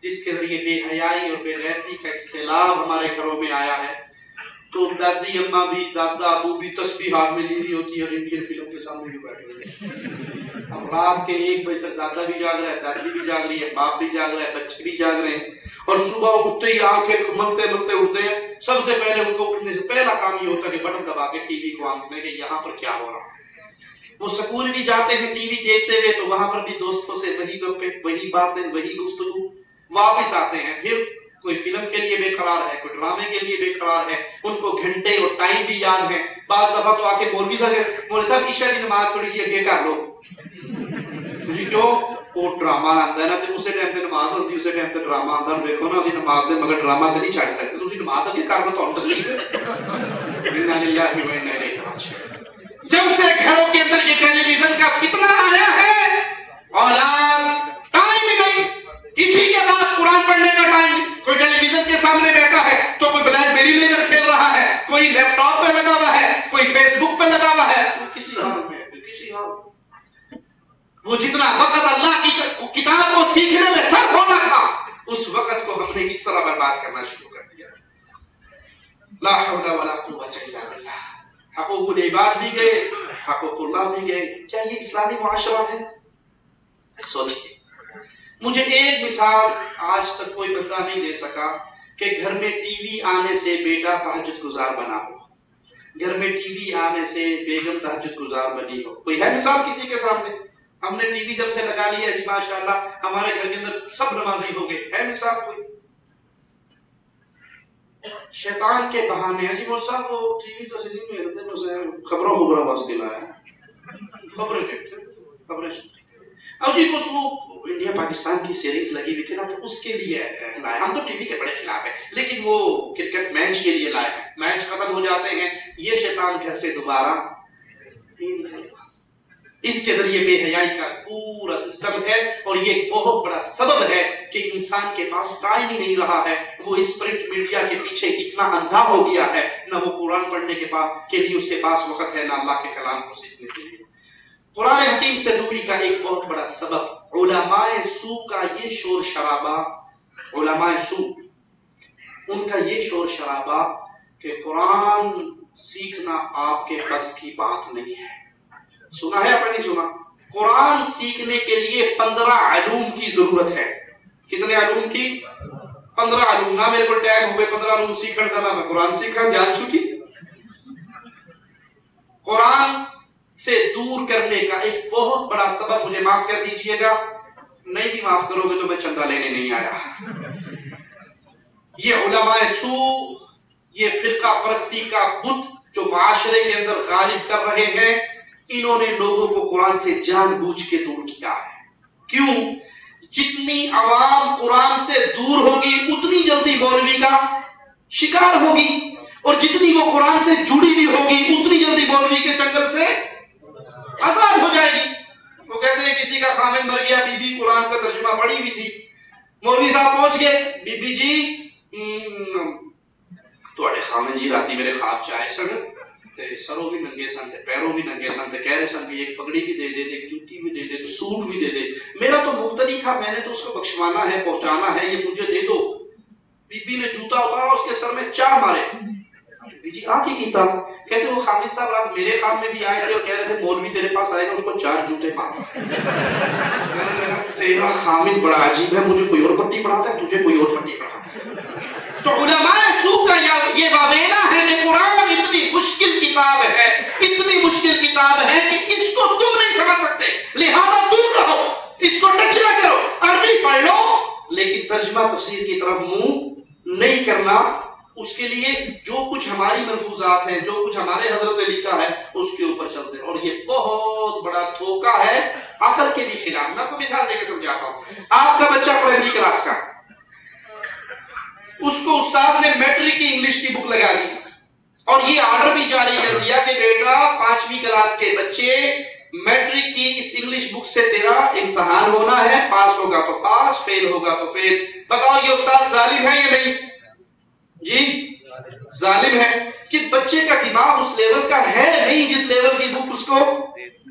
جس کے ذریعے بے حیائی اور بے غیرتی کا ایک سیلاب ہمارے گھروں میں آیا ہے، تو دادی اماں بھی دادا ابو بھی تسبیح ہاتھ میں لی ہوئی ہوتی ہے اور انڈین فلم کے سامنے بھی بیٹھے ہوئے ہیں۔ اب رات کے 1 بجے تک دادا بھی جاگ رہا ہے، دادی بھی جاگ رہی ہے، باپ بھی جاگ رہا ہے، بچے بھی جاگ رہے ہیں، اور صبح اٹھتے ہی آنکھیں ملتے ملتے اٹھتے ہیں۔ سب سے پہلے ان کو اٹھنے سے پہلا کام یہ ہوتا ہے کہ بٹن دبا کے ٹی وی کو آن کریں کہ یہاں پر کیا ہو رہا ہے۔ وہ سکول بھی جاتے ہیں ٹی وی دیکھتے ہوئے تو وہاں پر بھی دوستوں سے وہی گپیں، وہی باتیں، وہی گفتگو۔ واپس آتے ہیں، پھر کوئی فلم کے لیے بے قرار ہے، کوئی ڈرامے کے لیے بے قرار ہے، ان کو گھنٹے اور ٹائم بھی یاد ہے۔ بعض دفعہ تو آ کے مولوی صاحب عشاء کی نماز تھوڑی جی اگے کر لو جی، کیوں؟ وہ ڈرامہ آتا ہے نا، تو اسی ٹائم تے نماز ہوتی، اسی ٹائم تے ڈرامہ آتا۔ دیکھو نا، اسی نماز دے مگر ڈرامہ تے نہیں چھڈ سکتے، تسی نماز اگے کر لو، تانوں تکلیف ہے۔ انا للہ و انا الیہ راجعون۔ جب سے گھروں کے اندر یہ ٹیلی ویژن کا فتنہ آیا ہے، اولاد ٹائم ہی نہیں، کسی کے پاس قرآن پڑھنے کا ٹائم، کوئی ٹیلی ویژن کے سامنے بیٹھا ہے تو کوئی بلیک بیری لے کر کھیل رہا ہے، کوئی لیپ ٹاپ پہ لگا ہوا ہے، کوئی فیس بک پہ لگا ہوا ہے، کسی حال میں کسی حال۔ وہ جتنا وقت اللہ کی کتاب کو سیکھنے میں صرف ہونا تھا، اس وقت کو ہم نے اس طرح برباد کرنا شروع کر دیا۔ لا حول ولا قوت الا باللہ۔ حقوق العباد بھی گئے، حقوق اللہ بھی گئے۔ کیا یہ اسلامی معاشرہ ہے؟ سوچئے۔ مجھے ایک مثال آج تک کوئی بندہ نہیں دے سکا کہ گھر میں ٹی وی آنے سے بیٹا تہجد گزار بنا ہو، گھر میں ٹی وی آنے سے بیگم تہجد گزار بنی ہو؟ کوئی ہے مثال کسی کے سامنے؟ ہم نے ٹی وی جب سے لگا لیا جی ماشاءاللہ ہمارے گھر کے اندر سب نمازی ہو گئے، ہے مثال کوئی؟ شیطان کے بہانے ہیں جی مول صاحب وہ ٹی وی تو سے نہیں ملتے، بس خبروں واسطے لایا خبریں دیکھتے خبریں سنتے۔ اب جی کچھ وہ انڈیا پاکستان کی سیریز لگی ہوئی تھی نا تو اس کے لیے لائے، ہم تو ٹی وی کے بڑے خلاف ہیں لیکن وہ کرکٹ میچ کے لیے لائے ہیں، میچ ختم ہو جاتے ہیں یہ شیطان گھر سے دوبارہ نہیں نکلتا۔ اس کے ذریعے بے حیائی کا پورا سسٹم ہے اور یہ ایک بہت بڑا سبب ہے کہ انسان کے پاس ٹائم ہی نہیں رہا ہے، وہ اس پرنٹ میڈیا کے پیچھے اتنا اندھا ہو گیا ہے، نہ وہ قرآن پڑھنے کے لیے اس کے پاس وقت ہے، نہ اللہ کے کلام کو سیکھنے کے لیے۔ قرآن حکیم سے دوری کا ایک بہت بڑا سبب علماء سو کا یہ شور شرابہ، علماء سو ان کا یہ شور شرابہ کہ قرآن سیکھنا آپ کے بس کی بات نہیں ہے۔ سنا ہے آپ نے نہیں سنا؟ قرآن سیکھنے کے لیے 15 علوم کی ضرورت ہے۔ کتنے علوم کی؟ 15 علوم۔ نہ میرے کو ٹائم ہوئے 15 علوم سیکھنے کا، نہ میں قرآن سیکھا، جان چکی۔ قرآن سے دور کرنے کا ایک بہت بڑا سبب، مجھے معاف کر دیجئے گا، نہیں بھی معاف کرو گے تو میں چندہ لینے نہیں آیا، یہ علماء سو، یہ فرقہ پرستی کا بت جو معاشرے کے اندر غالب کر رہے ہیں، انہوں نے لوگوں کو قرآن سے جان بوجھ کے دور کیا ہے۔ کیوں؟ جتنی عوام قرآن سے دور ہوگی اتنی جلدی مولوی کا شکار ہوگی، اور جتنی وہ قرآن سے جڑی بھی ہوگی اتنی جلدی مولوی کے چنگل سے آزاد ہو جائے گی۔ وہ کہتے ہیں کسی کا خامد مر گیا، بی بی قرآن کا ترجمہ پڑھی ہوئی تھی، مولوی صاحب پہنچ گئے، بی بی جی تھوڑے خامد جی راتی میرے خواب چاہے سن تے سروں بھی ننگے سن تے پیروں بھی ننگے سن تے کہہ رہے سن بھی ایک پگڑی بھی دے دے، ایک جوتی بھی دے دے، سوٹ بھی دے دے، میرا تو مقتدی تھا، میں نے تو اس کو بخشوانا ہے، پہنچانا ہے، یہ مجھے دے دو۔ بی بی نے جوتا اتارا، اس کے سر میں 4 مارے۔ بی جی آ کی کیتا؟ کہتے وہ خامد صاحب رات میرے خواب میں بھی آئے تھے اور کہہ رہے تھے مولوی تیرے پاس آئے گا، اس کو 4 جوتے مارا۔ تیرا خامد بڑا عجیب ہے، مجھے کوئی اور پٹی پڑھاتا ہے، تجھے کوئی اور پٹی پڑھاتا ہے۔ تو علماء سو کا یہ واویلا ہے کہ قرآن اتنی مشکل کتاب ہے، اتنی مشکل کتاب ہے کہ اس کو تم نہیں سمجھ سکتے، لہذا دور رہو، اس کو ٹچ نہ کرو، عربی پڑھ لو لیکن ترجمہ تفسیر کی طرف منہ نہیں کرنا۔ اس کے لیے جو کچھ ہماری ملفوظات ہیں، جو کچھ ہمارے حضرت نے لکھا ہے اس کے اوپر چلتے ہیں، اور یہ بہت بڑا دھوکہ ہے عقل کے بھی خلاف۔ میں آپ کو مثال دے کے سمجھاتا ہوں۔ آپ کا بچہ پڑھنے کلاس کا، اس کو استاد نے میٹرک کی انگلش کی بک لگا دی اور یہ آرڈر بھی جاری کر دیا کہ بیٹا 5ویں کلاس کے بچے میٹرک کی اس انگلش بک سے تیرا امتحان ہونا ہے، پاس ہوگا تو پاس، فیل ہوگا تو فیل۔ بتاؤ یہ استاد ظالم ہے یا نہیں؟ جی ظالم ہے کہ بچے کا دماغ اس لیول کا ہے نہیں جس لیول کی بک اس کو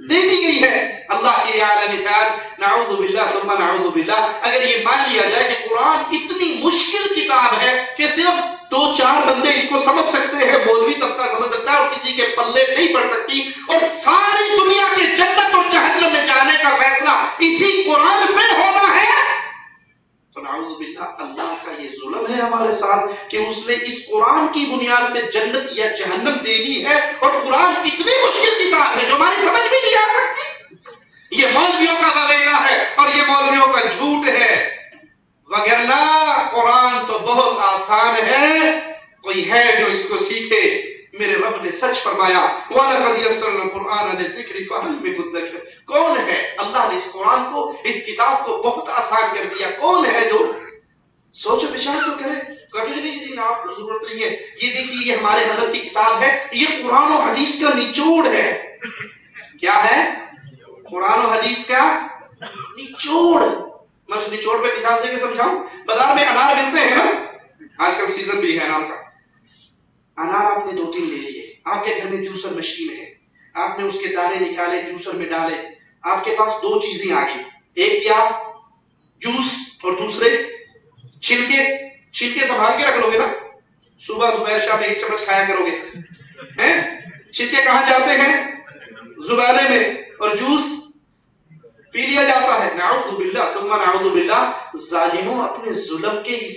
دے دی گئی ہے۔ اللہ کی اعلی مثال، نعوذ باللہ ثم نعوذ باللہ۔ اگر یہ مان لیا جائے کہ قرآن اتنی مشکل کتاب ہے کہ صرف 2-4 بندے اس کو سمجھ سکتے ہیں، مولوی طبقہ سمجھ سکتا ہے اور کسی کے پلے نہیں پڑ سکتی، اور ساری دنیا کے جنت اور جہنم میں جانے کا فیصلہ اسی قرآن پہ ہونا ہے، تو نعوذ باللہ اللہ کا یہ ظلم ہے ہمارے ساتھ کہ اس نے اس قرآن کی بنیاد پہ جنت یا جہنم دینی ہے، اور قرآن اتنی مشکل کتاب ہے جو ہماری سمجھ بھی نہیں آ سکتی۔ یہ مولویوں کا واویلا ہے اور یہ مولویوں کا جھوٹ ہے، وگرنہ قرآن تو بہت آسان ہے، کوئی ہے جو اس کو سیکھے۔ میرے رب نے سچ فرمایا وَلَقَدْ يَسَّرْنَا الْقُرْآنَ لِلذِّكْرِ فَهَلْ مِن مُدَّكِرٍ۔ کون ہے؟ اللہ نے اس قرآن کو، اس کتاب کو بہت آسان کر دیا، کون ہے جو سوچ و بچار تو کرے؟ کبھی نہیں، آپ کو ضرورت نہیں ہے۔ یہ دیکھیے یہ ہمارے حضرت کی کتاب ہے، یہ قرآن و حدیث کا نچوڑ ہے۔ کیا ہے؟ قرآن و حدیث کا نچوڑ۔ میں اس نچوڑ پہ مثال دے کے سمجھاؤں۔ بازار میں انار ملتے ہیں نا، آج کل سیزن بھی ہے انار کا۔ انار آپ نے 2-3 لے لیے، آپ کے گھر میں جوسر مشین ہے، آپ نے اس کے دانے نکالے، جوسر میں ڈالے، آپ کے پاس 2 چیزیں آ گئی، ایک کیا؟ جوس، اور دوسرے چھلکے۔ چھلکے سنبھال کے رکھ لو گے نا، صبح دوپہر شام 1 چمچ کھایا کرو گے۔ چھلکے کہاں جاتے ہیں؟ زبانے میں، اور جوس پی لیا جاتا ہے۔ نعوذ باللہ ثم نعوذ باللہ۔ ظالموں اپنے ظلم کے اس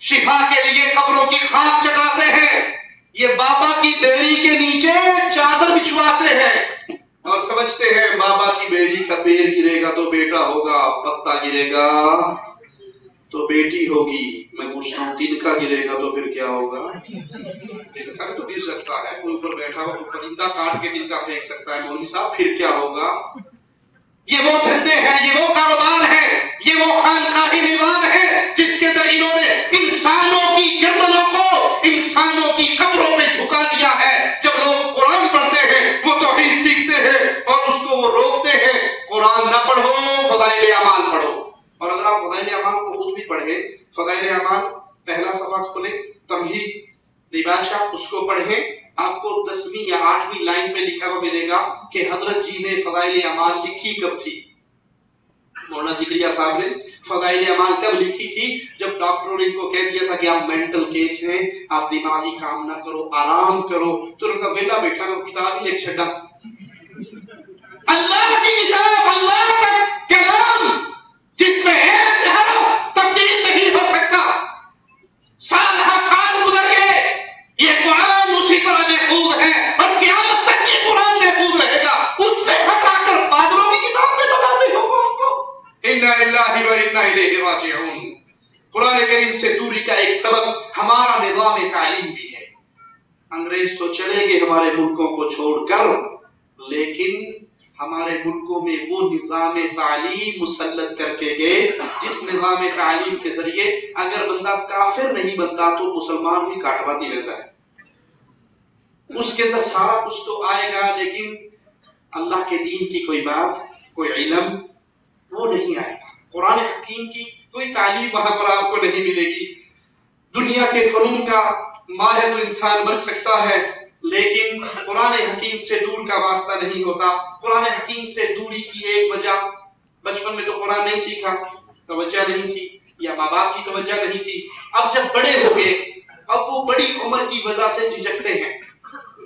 شفا کے لیے قبروں کی خاک چٹاتے ہیں، یہ بابا کی بیری کے نیچے چادر بچھواتے ہیں اور سمجھتے ہیں بابا کی بیری کا پیر گرے گا تو بیٹا ہوگا، پتا گرے گا تو بیٹی ہوگی۔ میں پوچھتا ہوں تنکا گرے گا تو پھر کیا ہوگا؟ تنکا تو گر سکتا ہے، کوئی اوپر بیٹھا ہو تو پرندہ کاٹ کے تنکا پھینک سکتا ہے، مولوی صاحب پھر کیا ہوگا؟ یہ وہ دھندے ہیں، یہ وہ کاروبار ہے، یہ وہ خانقاہی نظام ہے جس کے اندر انہوں نے انسانوں کی گردنوں کو انسانوں کی قبروں پہ جھکا دیا ہے۔ جب لوگ قرآن پڑھتے ہیں وہ توحید سیکھتے ہیں اور اس کو وہ روکتے ہیں، قرآن نہ پڑھو، فضائل اعمال پڑھو۔ اور اگر آپ فضائل اعمال کو خود بھی پڑھیں، فضائل اعمال پہلا صفحہ کھولیں، تمہید لباشا، اس کو پڑھیں، آپ کو 10ویں یا 8ویں لائن پہ لکھا ہوا ملے گا کہ حضرت جی نے فضائل اعمال لکھی کب تھی۔ مولانا زکریا صاحب نے فضائل اعمال کب لکھی تھی؟ جب ڈاکٹروں نے ان کو کہہ دیا تھا کہ آپ مینٹل کیس ہیں، آپ دماغی کام نہ کرو، آرام کرو، تو ان کا ویلا بیٹھا میں کتاب ہی لکھ چھڈا۔ اللہ کی کتاب، اللہ کا کلام جس میں ایک حرف تبدیل نہیں ہو سکتا، سال ہر سال گزر گئے، یہ قرآن اسی طرح محفوظ ہے اور قیامت تک یہ قرآن محفوظ رہے گا۔ اس سے ہٹا کر پاگلوں کی کتاب پہ لگاتے ہو قوم کو۔ اِنَّا لِلَّهِ وَإِنَّا إِلَيْهِ رَاجِعُونَ۔ قرآن کریم سے دوری کا ایک سبب ہمارا نظام تعلیم بھی ہے۔ انگریز تو چلے گئے ہمارے ملکوں کو چھوڑ کر، لیکن ہمارے ملکوں میں وہ نظام تعلیم مسلط کر کے گئے جس نظام تعلیم کے ذریعے اگر بندہ کافر نہیں بنتا تو مسلمان بھی کاٹواتی رہتا ہے۔ اس کے اندر سارا کچھ تو آئے گا لیکن اللہ کے دین کی کوئی بات، کوئی علم وہ نہیں آئے گا۔ قرآن حکیم کی کوئی تعلیم وہاں پر آپ کو نہیں ملے گی۔ دنیا کے فنون کا ماہر انسان بن سکتا ہے لیکن قرآن حکیم سے دور کا واسطہ نہیں ہوتا۔ قرآن حکیم سے دوری کی ایک وجہ، بچپن میں تو قرآن نہیں سیکھا، توجہ نہیں تھی یا ماں باپ کی توجہ نہیں تھی۔ اب جب بڑے ہو گئے، اب وہ بڑی عمر کی وجہ سے جھجکتے ہیں۔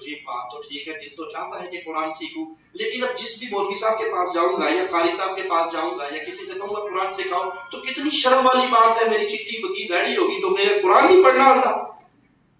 یہ بات تو ٹھیک ہے، دل تو چاہتا ہے کہ قرآن سیکھوں، لیکن اب جس بھی مولوی صاحب کے پاس جاؤں گا یا قاری صاحب کے پاس جاؤں گا یا کسی سے کہوں گا قرآن سکھاؤ تو کتنی شرم والی بات ہے، میری چٹی بگی داڑھی ہوگی تو میں قرآن نہیں پڑھنا آتا۔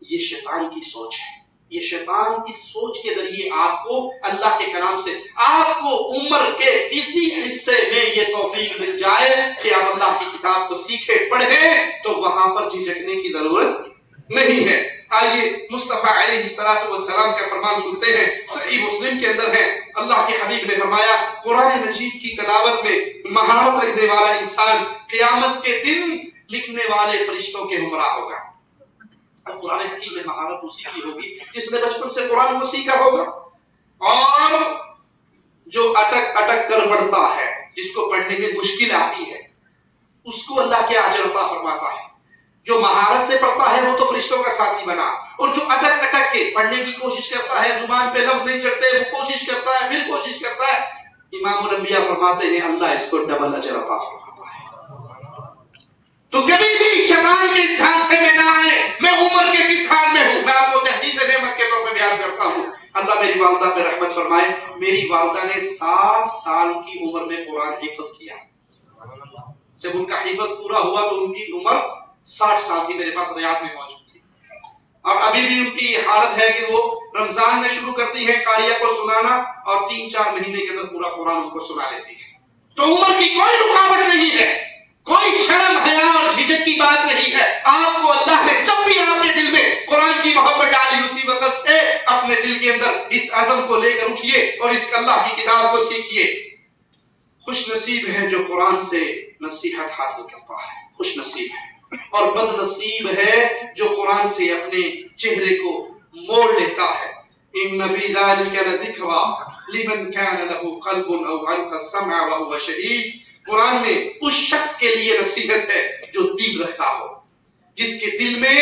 یہ شیطان کی سوچ ہے۔ یہ شیطان کی سوچ کے ذریعے آپ کو اللہ کے کلام سے، آپ کو عمر کے کسی حصے میں یہ توفیق مل جائے کہ آپ اللہ کی کتاب کو سیکھیں پڑھیں تو وہاں پر جھجکنے کی ضرورت نہیں ہے۔ آئیے مصطفیٰ علیہ السلام کا فرمان سنتے ہیں، صحیح مسلم کے اندر ہے۔ اللہ کے حبیب نے فرمایا قرآن مجید کی تلاوت میں مہارت رکھنے والا انسان قیامت کے دن لکھنے والے فرشتوں کے ہمراہ ہوگا۔ اب قرآن حکیم میں مہارت اسی کی ہوگی جس نے بچپن سے قرآن کو سیکھا ہوگا، اور جو اٹک اٹک کر پڑھتا ہے، جس کو پڑھنے میں مشکل آتی ہے، اس کو اللہ کے اجر عطا فرماتا ہے۔ جو مہارت سے پڑھتا ہے وہ تو فرشتوں کا ساتھی بنا، اور جو اٹک اٹک کے پڑھنے کی کوشش کرتا ہے، زبان پہ لفظ نہیں چڑھتے، وہ کوشش کرتا ہے پھر کوشش کرتا ہے، امام الانبیاء فرماتے ہیں اللہ اس کو ڈبل اجر عطا فرماتا ہے۔ تو کبھی بھی شیطان کے اس جھانسے میں نہ آئے میں عمر کے کس حال میں ہوں۔ میں آپ کو تحدیث نعمت کے طور پہ بیان کرتا ہوں۔ اللہ میری والدہ پہ رحمت فرمائے، میری والدہ نے 60 سال کی عمر میں قرآن حفظ کیا۔ جب ان کا حفظ پورا ہوا تو ان کی عمر 60 سال کی میرے پاس ریاض میں موجود تھی، اور ابھی بھی ان کی حالت ہے کہ وہ رمضان میں شروع کرتی ہیں قاریہ کو سنانا اور 3-4 مہینے کے اندر پورا قرآن ان کو سنا لیتی ہے۔ تو عمر کی کوئی رکاوٹ نہیں ہے، کوئی شرم حیا اور جھجک کی بات نہیں ہے۔ آپ کو اللہ نے جب بھی آپ کے دل میں قرآن کی محبت ڈالی اسی وقت سے اپنے دل کے اندر اس عزم کو لے کر اٹھیے اور اس اللہ کی کتاب کو سیکھیے۔ خوش نصیب ہے جو قرآن سے نصیحت حاصل کرتا ہے، خوش نصیب ہے، اور بد نصیب ہے جو قرآن سے اپنے چہرے کو موڑ لیتا ہے۔ ان فی ذلک لذکری لمن کان له قلب او القى السمع وهو شہید۔ قرآن میں اس شخص کے لیے نصیحت ہے جو دل رکھتا ہو، جس کے دل میں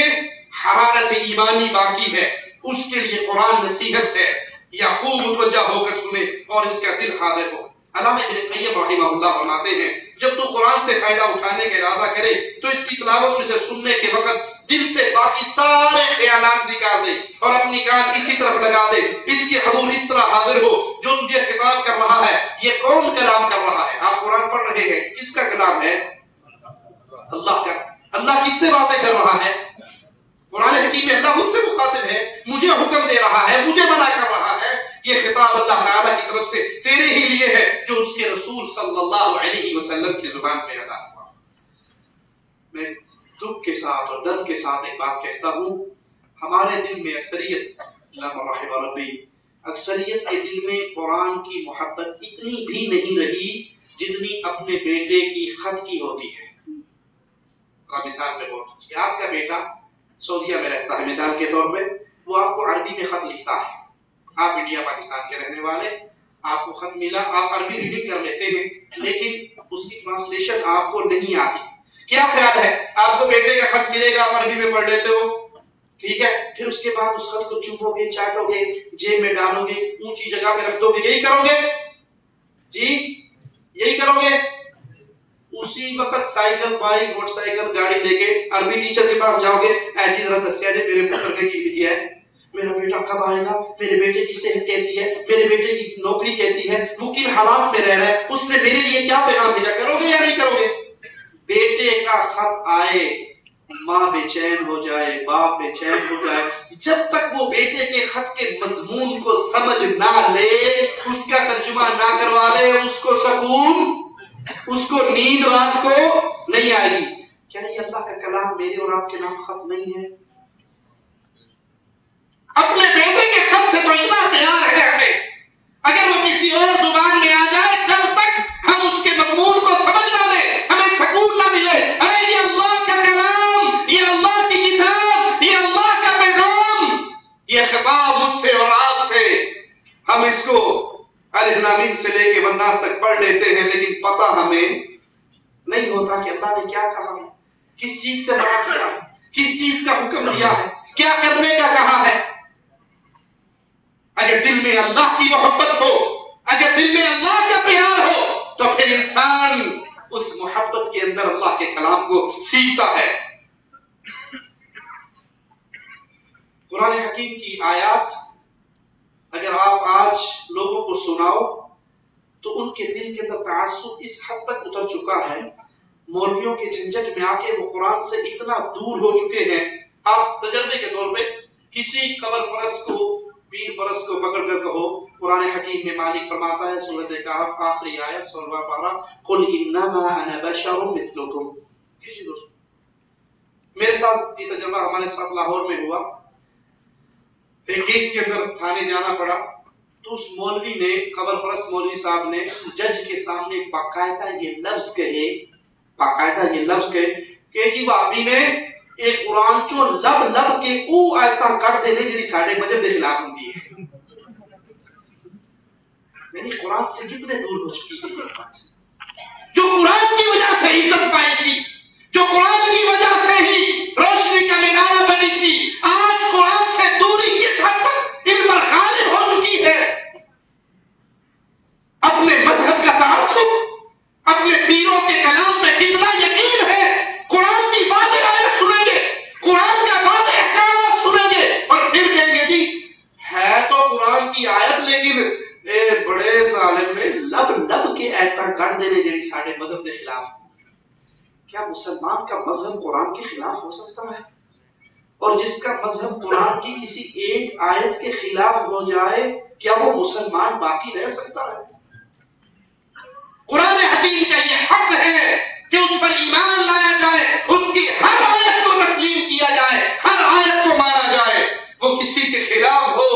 حرارت ایمانی باقی ہے، اس کے لیے قرآن نصیحت ہے، یا خوب متوجہ ہو کر سنے اور اس کا دل حاضر ہو۔ علامہ ابن قیم رحمہ اللہ فرماتے ہیں جب تو قرآن سے فائدہ اٹھانے کا ارادہ کرے تو اس کی تلاوت اور اسے سننے کے وقت دل سے باقی سارے خیالات نکال دے اور اپنی کان اسی طرف لگا دے، اس کے حضور اس طرح حاضر ہو جو تجھے خطاب کر رہا ہے یہ کون کلام کر رہا ہے؟ آپ قرآن پڑھ رہے ہیں، کس کا کلام ہے؟ اللہ کا۔ اللہ کس سے باتیں کر رہا ہے؟ قرآن حکیم میں اللہ مجھ سے مخاطب ہے، مجھے حکم دے رہا ہے، مجھے منع کر رہا ہے. یہ خطاب اللہ تعالیٰ کی طرف سے تیرے ہی لیے ہے جو اس کے رسول صلی اللہ علیہ وسلم کی زبان پہ ادا ہوا. میں دکھ کے ساتھ اور درد کے ساتھ ایک بات کہتا ہوں، ہمارے دل میں اکثریت اکثریت کے دل میں قرآن کی محبت اتنی بھی نہیں رہی جتنی اپنے بیٹے کی خط کی ہوتی ہے. مثال پہ بول دیجیے، آپ کا بیٹا سعودیہ میں رہتا ہے مثال کے طور پہ، وہ آپ کو عربی میں خط لکھتا ہے. آپ انڈیا پاکستان کے رہنے والے، آپ کو خط ملا، آپ عربی ریڈنگ کر لیتے ہیں لیکن اس کی ٹرانسلیشن آپ کو نہیں آتی. کیا خیال ہے آپ کو بیٹے کا خط ملے گا، آپ عربی میں پڑھ لیتے ہو، ٹھیک ہے، پھر اس کے بعد اس خط کو چومو گے، چاٹو گے، جیب میں ڈالو گے، اونچی جگہ پہ رکھ دو گے، یہی کرو گے؟ جی یہی کرو گے؟ اسی وقت سائیکل، بائک، موٹر سائیکل، گاڑی لے کے عربی ٹیچر کے پاس جاؤ گے، اے جی ذرا دسیا جی میرے پتر نے کی لکھیا ہے، میرا بیٹا کب آئے گا، میرے بیٹے کی صحت کیسی ہے، میرے بیٹے کی نوکری کیسی ہے، وہ کن حالات میں رہ رہا ہے، اس نے میرے لیے کیا پیغام بھیجا. کرو گے یا نہیں کرو گے؟ بیٹے کا خط آئے، ماں بے چین ہو جائے، باپ بے چین ہو جائے، جب تک وہ بیٹے کے خط کے مضمون کو سمجھ نہ لے، اس کا ترجمہ نہ کروا لے، اس کو سکون، اس کو نیند رات کو نہیں آئے گی. کیا یہ اللہ کا کلام میرے اور آپ کے نام خط نہیں ہے؟ اپنے بیٹے کے خط سے تو اتنا پیار ہے ہمیں، اگر وہ کسی اور زبان میں آ جائے، جب تک ہم اس کے مضمون کو سمجھ نہ لیں ہمیں سکون نہ ملے. ارے یہ اللہ کا کلام، یہ اللہ کی کتاب، یہ اللہ کا پیغام، یہ خطاب مجھ سے اور آپ سے، ہم اس کو الف لام میم سے لے کے والناس تک پڑھ لیتے ہیں لیکن پتہ ہمیں نہیں ہوتا کہ اللہ نے کیا کہا ہے، کس چیز سے منع کیا ہے، کس چیز کا حکم دیا ہے، کیا کرنے کا کہا ہے. اگر دل میں اللہ کی محبت ہو، اگر دل میں اللہ کا پیار ہو، تو پھر انسان اس محبت کے اندر اللہ کے کلام کو سیکھتا ہے. قرآن حکیم کی آیات اگر آپ آج لوگوں کو سناؤ تو ان کے دل کے اندر تعصب اس حد تک اتر چکا ہے، مولویوں کے جھنجٹ میں آ کے وہ قرآن سے اتنا دور ہو چکے ہیں. آپ تجربے کے طور پہ کسی قبر پرست کو، پیر پرست کو پکڑ کر کہو، قرآن حکیم میں مالک فرماتا ہے سورۃ کہف آخری آیت 16واں پارہ، قل انما انا بشر مثلکم. کسی دوست میرے ساتھ یہ تجربہ ہمارے ساتھ لاہور میں ہوا، ایک کیس کے اندر تھانے جانا پڑا، تو اس مولوی نے، قبر پرست مولوی صاحب نے جج کے سامنے باقاعدہ یہ لفظ کہے کہ جی وہابی نے ایک قرآن چو لب لب کے او آیتاں کٹ دے نے جڑی ساڈے مذہب دے خلاف ہوندی ہے. یعنی قرآن سے کتنے دور ہو چکی ہے یہ بات. جو قرآن کی وجہ سے عزت پائی تھی، جو قرآن کی وجہ سے ہی روشنی کا مینارہ بنی تھی، آج قرآن سے دوری کس حد تک ان پر غالب ہو چکی ہے. اپنے مذہب کا تعصب، اپنے پیروں کے کلام میں کتنا یقین ہے. قرآن کی باتیں آیت سنیں گے، قرآن کا بات احکامات سنیں گے اور پھر کہیں گے جی ہے تو قرآن کی آیت لیکن بڑے ظالم نے لب لب کے ایتاں کٹ دینے جڑی ساڈے مذہب کے خلاف. کیا مسلمان کا مذہب قرآن کے خلاف ہو سکتا ہے؟ اور جس کا مذہب قرآن کی کسی ایک آیت کے خلاف ہو جائے کیا وہ مسلمان باقی رہ سکتا ہے؟ قرآن حکیم کا یہ حق ہے کہ اس پر ایمان لایا جائے، اس کی ہر آیت کو تسلیم کیا جائے، ہر آیت کو مانا جائے، وہ کسی کے خلاف ہو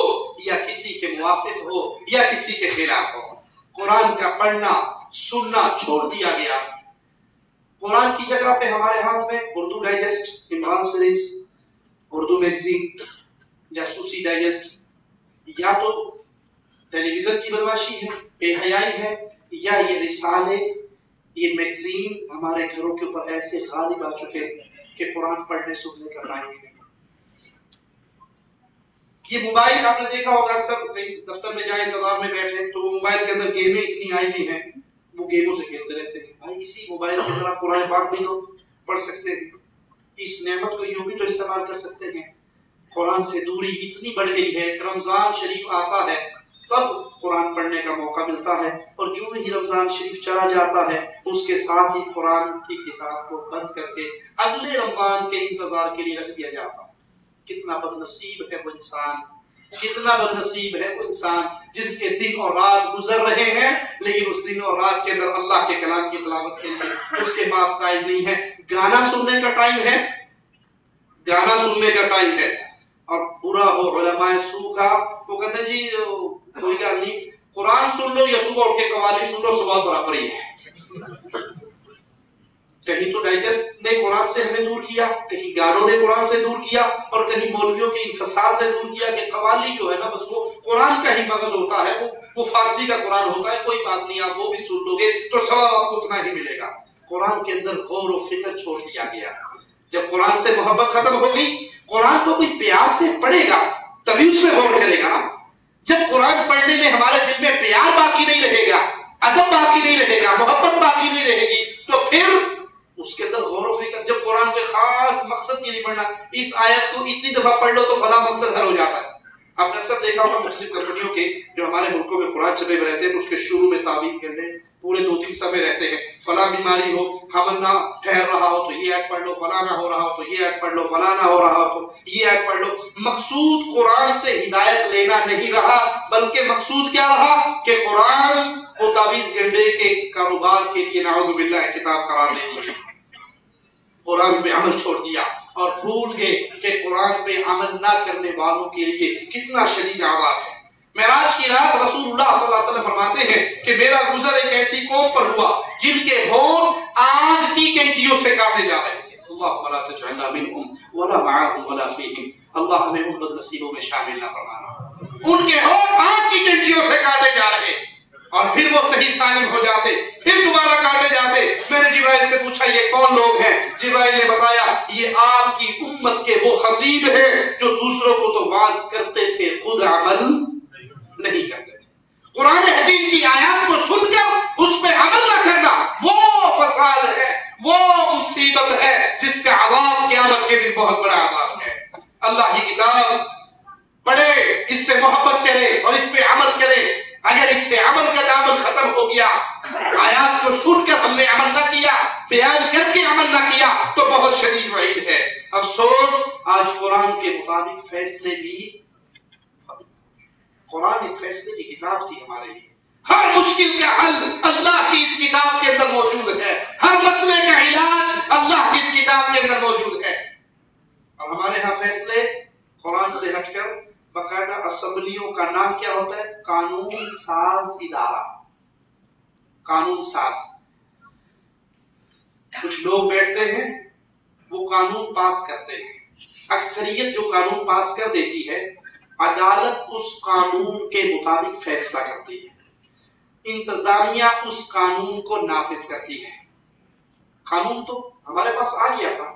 یا کسی کے موافق ہو یا کسی کے خلاف ہو. قرآن کا پڑھنا سننا چھوڑ دیا گیا. قرآن کی جگہ پہ ہمارے ہاتھ میں Urdu digest, Imran series, Urdu magazine, جاسوسی ڈائجسٹ، یا تو ٹیلی ویژن کی بدماشی ہے، بے حیائی ہے، یا یہ رسالے، یہ میگزین ہمارے گھروں کے اوپر ایسے غالب آ چکے کہ قرآن پڑھنے سننے کا ٹائم نہیں. یہ موبائل آپ نے دیکھا ہوگا، اکثر کہیں دفتر میں جائیں انتظار میں بیٹھے تو موبائل کے اندر گیمیں اتنی آئی ہوئی ہیں، وہ گیموں سے کھیلتے رہتے ہیں. بھائی اسی موبائل کے اندر آپ قرآن پاک بھی تو پڑھ سکتے ہیں، اس نعمت کو یوں بھی تو استعمال کر سکتے ہیں. قرآن سے دوری اتنی بڑھ گئی ہے کہ رمضان شریف آتا ہے تب قرآن پڑھنے کا موقع ملتا ہے، اور جو ہی رمضان شریف چلا جاتا ہے اس کے ساتھ ہی قرآن کی کتاب کو بند کر کے اگلے رمضان کے انتظار کے لیے رکھ دیا جاتا ہے۔ کتنا بد نصیب ہے وہ انسان، کتنا بد نصیب ہے وہ انسان جس کے دن اور رات گزر رہے ہیں، لیکن اس دن اور رات کے اندر اللہ کے کلام کی تلاوت کے لیے اس کے پاس ٹائم نہیں ہے۔ گانا سننے کا ٹائم ہے، گانا سننے کا ٹائم ہے، اور برا ہو علماء سو کا، وہ کہتے ہیں جی کوئی گل نہیں، قرآن سن لو یا صبح اٹھ کے قوالی سن لو، صبح برابر ہی ہے۔ کہیں تو ڈائجسٹ نے قرآن سے ہمیں دور کیا، کہیں گانوں نے قرآن سے دور کیا، اور کہیں مولویوں کے انفساد نے دور کیا کہ قوالی جو ہے نا بس وہ قرآن کا ہی مغز ہوتا ہے، وہ فارسی کا قرآن ہوتا ہے، کوئی بات نہیں، آپ وہ بھی سن لو گے تو ثواب آپ کو اتنا ہی ملے گا۔ قرآن کے اندر غور و فکر چھوڑ دیا گیا۔ جب قرآن سے محبت ختم ہو گئی، قرآن تو کوئی پیار سے پڑھے گا تبھی اس میں غور کرے گا نا۔ جب قرآن پڑھنے میں ہمارے دل میں پیار باقی نہیں رہے گا، ادب باقی نہیں رہے گا، محبت باقی نہیں رہے گی، تو پھر اس کے اندر غور و فکر، جب قرآن کے خاص مقصد کے لیے پڑھنا، اس آیت کو اتنی دفعہ پڑھ لو تو فلاں مقصد حل ہو جاتا ہے۔ آپ نے اکثر دیکھا ہوگا مختلف کمپنیوں کے جو ہمارے ملکوں میں قرآن چھپے ہوئے رہتے ہیں تو اس کے شروع میں تعویذ کرنے پورے 2-3 صفحے رہتے ہیں، فلاں بیماری ہو، حمل نہ ٹھہر رہا ہو تو یہ آیت پڑھ لو، فلاں نہ ہو رہا ہو تو یہ آیت پڑھ لو، فلاں نہ ہو رہا ہو تو یہ آیت پڑھ لو۔ مقصود قرآن سے ہدایت لینا نہیں رہا، بلکہ مقصود کیا رہا کہ قرآن کو تعویذ گنڈے کے کاروبار کے لیے نعوذ باللہ کتاب قرار دے دیا، قرآن پہ عمل چھوڑ دیا، اور بھول گئے کہ قرآن پہ عمل نہ کرنے والوں کے لیے کتنا شدید عذاب ہے۔ معراج کی رات رسول اللہ صلی اللہ علیہ وسلم فرماتے ہیں کہ میرا گزر ایک ایسی قوم پر ہوا جن کے ہونٹ آگ کی کینچیوں سے کاٹے جا رہے تھے۔ اللہم لا تجعلنا منہم ولا معاہم ولا فیہم، اللہ ہمیں ان بد نصیبوں میں شامل نہ فرمانا۔ ان کے ہونٹ آگ کی کینچیوں سے کاٹے جا رہے، اور پھر وہ صحیح سالم ہو جاتے، پھر دوبارہ کاٹے جاتے۔ میں نے جبرائیل سے پوچھا یہ کون لوگ ہیں؟ جبرائیل نے بتایا یہ آپ کی امت کے وہ خطیب ہیں جو دوسروں کو تو واعظ کرتے تھے، خود عمل نہیں کرتے تھے۔ قرآن حکیم کی آیات کو سن کر اس پہ عمل نہ کرنا وہ فساد ہے، وہ مصیبت ہے جس کا عذاب قیامت کے دن بہت بڑا عذاب ہے۔ اللہ کی کتاب پڑھے، اس سے محبت کرے اور اس پہ عمل کرے۔ اگر اس سے عمل کا دامن ختم ہو گیا، آیات کو سن کر ہم نے عمل نہ کیا، بیان کر کے عمل نہ کیا، تو بہت شدید وعید ہے۔ افسوس آج قرآن کے مطابق فیصلے بھی، قرآن ایک فیصلے کی کتاب تھی ہمارے لیے، ہر مشکل کا حل اللہ کی اس کتاب کے اندر موجود ہے، ہر مسئلے کا علاج اللہ کی اس کتاب کے اندر موجود ہے۔ اور ہمارے ہاں فیصلے قرآن سے ہٹ کر باقاعدہ اسمبلیوں کا نام کیا ہوتا ہے؟ قانون ساز ادارہ، قانون ساز۔ کچھ لوگ بیٹھتے ہیں وہ قانون پاس کرتے ہیں، اکثریت جو قانون پاس کر دیتی ہے عدالت اس قانون کے مطابق فیصلہ کرتی ہے، انتظامیہ اس قانون کو نافذ کرتی ہے۔ قانون تو ہمارے پاس آ گیا تھا،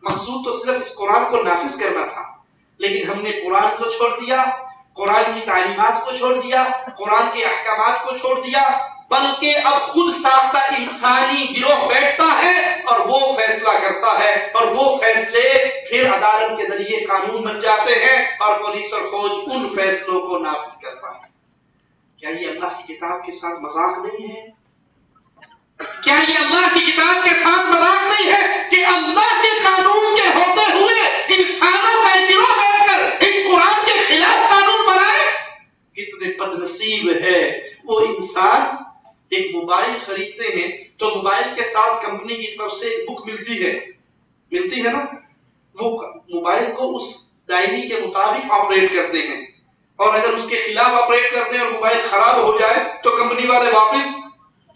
مقصود تو صرف اس قرآن کو نافذ کرنا تھا، لیکن ہم نے قرآن کو چھوڑ دیا، قرآن کی تعلیمات کو چھوڑ دیا، قرآن کے احکامات کو چھوڑ دیا، بلکہ اب خود ساختہ انسانی گروہ بیٹھتا ہے اور وہ فیصلہ کرتا ہے، اور وہ فیصلے پھر عدالت کے ذریعے قانون بن جاتے ہیں اور پولیس اور فوج ان فیصلوں کو نافذ کرتا ہے۔ کیا یہ اللہ کی کتاب کے ساتھ مذاق نہیں ہے؟ کیا یہ اللہ کی کتاب کے ساتھ مذاق نہیں ہے کہ اللہ کے قانون کے ہوتے ہوئے انسانوں کا ایک گروہ بیٹھ کر اس قرآن کے خلاف قانون بنائے؟ کتنے بد نصیب ہے وہ انسان۔ ایک موبائل خریدتے ہیں تو موبائل کے ساتھ کمپنی کی طرف سے بک ملتی ہے نا، وہ موبائل کو اس ڈائری کے مطابق آپریٹ کرتے ہیں، اور اگر اس کے خلاف آپریٹ کرتے ہیں اور موبائل خراب ہو جائے تو کمپنی والے واپس،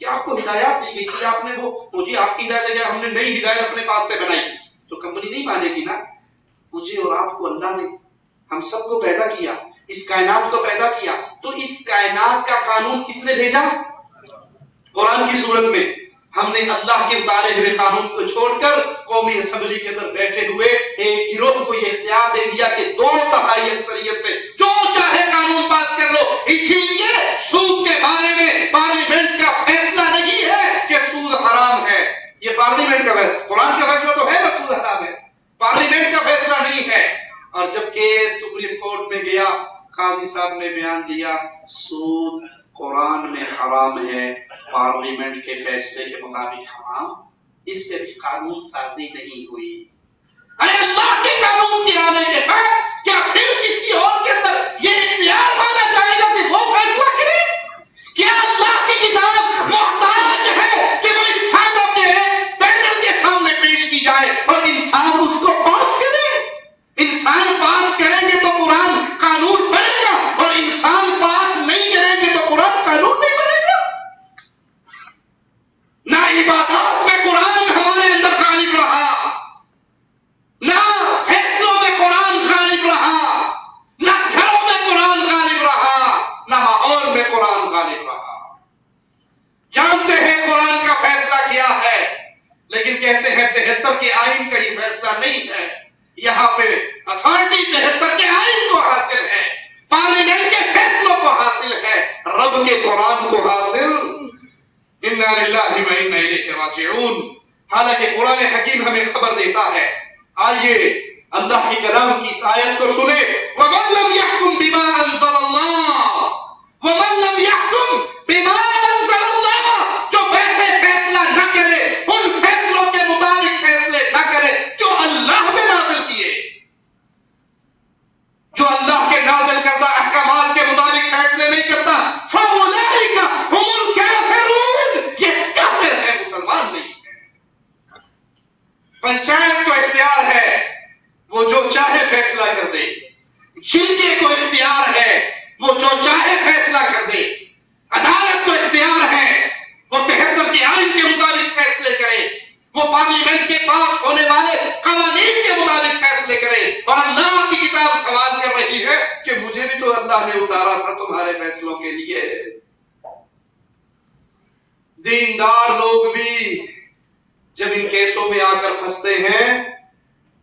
کہ آپ کو ہدایات دی گئی تھی، آپ نے مجھے آپ کی ہدایت ہے، ہم نے نئی ہدایت اپنے پاس سے بنائی، تو کمپنی نہیں مانے گی نا۔ مجھے اور آپ کو اللہ نے ہم سب کو پیدا کیا، اس کائنات کو پیدا کیا، تو اس کائنات کا قانون کس نے بھیجا؟ قرآن کی صورت میں۔ ہم نے اللہ کے اتارے ہوئے قانون کو چھوڑ کر قومی اسمبلی کے اندر بیٹھے ہوئے ایک گروہ کو یہ اختیار دے دیا کہ 2/3 اکثریت سے جو چاہے قانون پاس کر لو۔ اسی لیے سود کے بارے میں پارلیمنٹ کا فیصلہ نہیں ہے کہ سود حرام ہے، یہ پارلیمنٹ کا فیصلہ، قرآن کا فیصلہ تو ہے بس سود حرام ہے، پارلیمنٹ کا فیصلہ نہیں ہے۔ اور جب کیس سپریم کورٹ میں گیا، قاضی صاحب نے بیان دیا سود قرآن میں حرام ہے، پارلیمنٹ کے فیصلے کے مطابق حرام، اس پہ بھی قانون سازی نہیں ہوئی۔ ارے اللہ کے قانون کے آنے کے بعد کیا پھر کسی اور کے اندر یہ اختیار مانا جائے گا کہ وہ فیصلہ کرے؟ کیا اللہ کی کتاب محتاج ہے کہ وہ انسانوں کے پینل کے سامنے پیش کی جائے اور انسان اس کو پاس کرے؟ انسان پاس کریں گے تو قرآن قانون بنے گا، اور انسان پاس نہیں کریں گے تو قرآن قانون نہیں بنے گا۔ نہ عبادات میں قرآن ہمارے اندر غالب رہا، نہ فیصلوں میں قرآن غالب رہا، نہ گھروں میں قرآن غالب رہا، نہ ماحول میں قرآن غالب رہا۔ جانتے ہیں قرآن کا فیصلہ کیا ہے، لیکن کہتے ہیں 73 کے آئین کا یہ فیصلہ نہیں ہے۔ یہاں پہ اتھارٹی 73 کے آئین کو حاصل ہے، پارلیمنٹ کے فیصلوں کو حاصل ہے، رب کے قرآن کو حاصل۔ انا للہ و انا الیہ راجعون۔ حالانکہ قرآن حکیم ہمیں خبر دیتا ہے، آئیے اللہ کی کلام کی اس آیت کو سنیں، وَمَن لَّمْ يَحْكُم بِمَا أَنزَلَ اللَّهُ وَمَن لَّمْ يَحْكُم بِمَا أَنزَلَ اللَّهُ، جو ویسے فیصلہ نہ کرے، ان فیصلوں کے مطابق فیصلے نہ کرے جو اللہ نے نازل کیے، جو اللہ کے نازل کردہ احکامات کے مطابق فیصلے نہیں کرتا، فَأُولَٰئِكَ هُمُ الْكَافِرُونَ، یہ کافر ہے، مسلمان نہیں ہے۔ پنچایت کو اختیار ہے وہ جو چاہے فیصلہ کر دے، جرگے کو اختیار ہے وہ جو چاہے فیصلہ کر دے، عدالت کو اختیار ہے وہ 73 کے آئین کے مطابق فیصلے کرے، وہ پارلیمنٹ کے پاس ہونے والے قوانین کے مطابق فیصلے کرے، اور اللہ کی کتاب سوال کر رہی ہے کہ مجھے بھی تو اللہ نے اتارا تھا تمہارے فیصلوں کے لیے۔ دیندار لوگ بھی جب ان کیسوں میں آ کر پھنستے ہیں،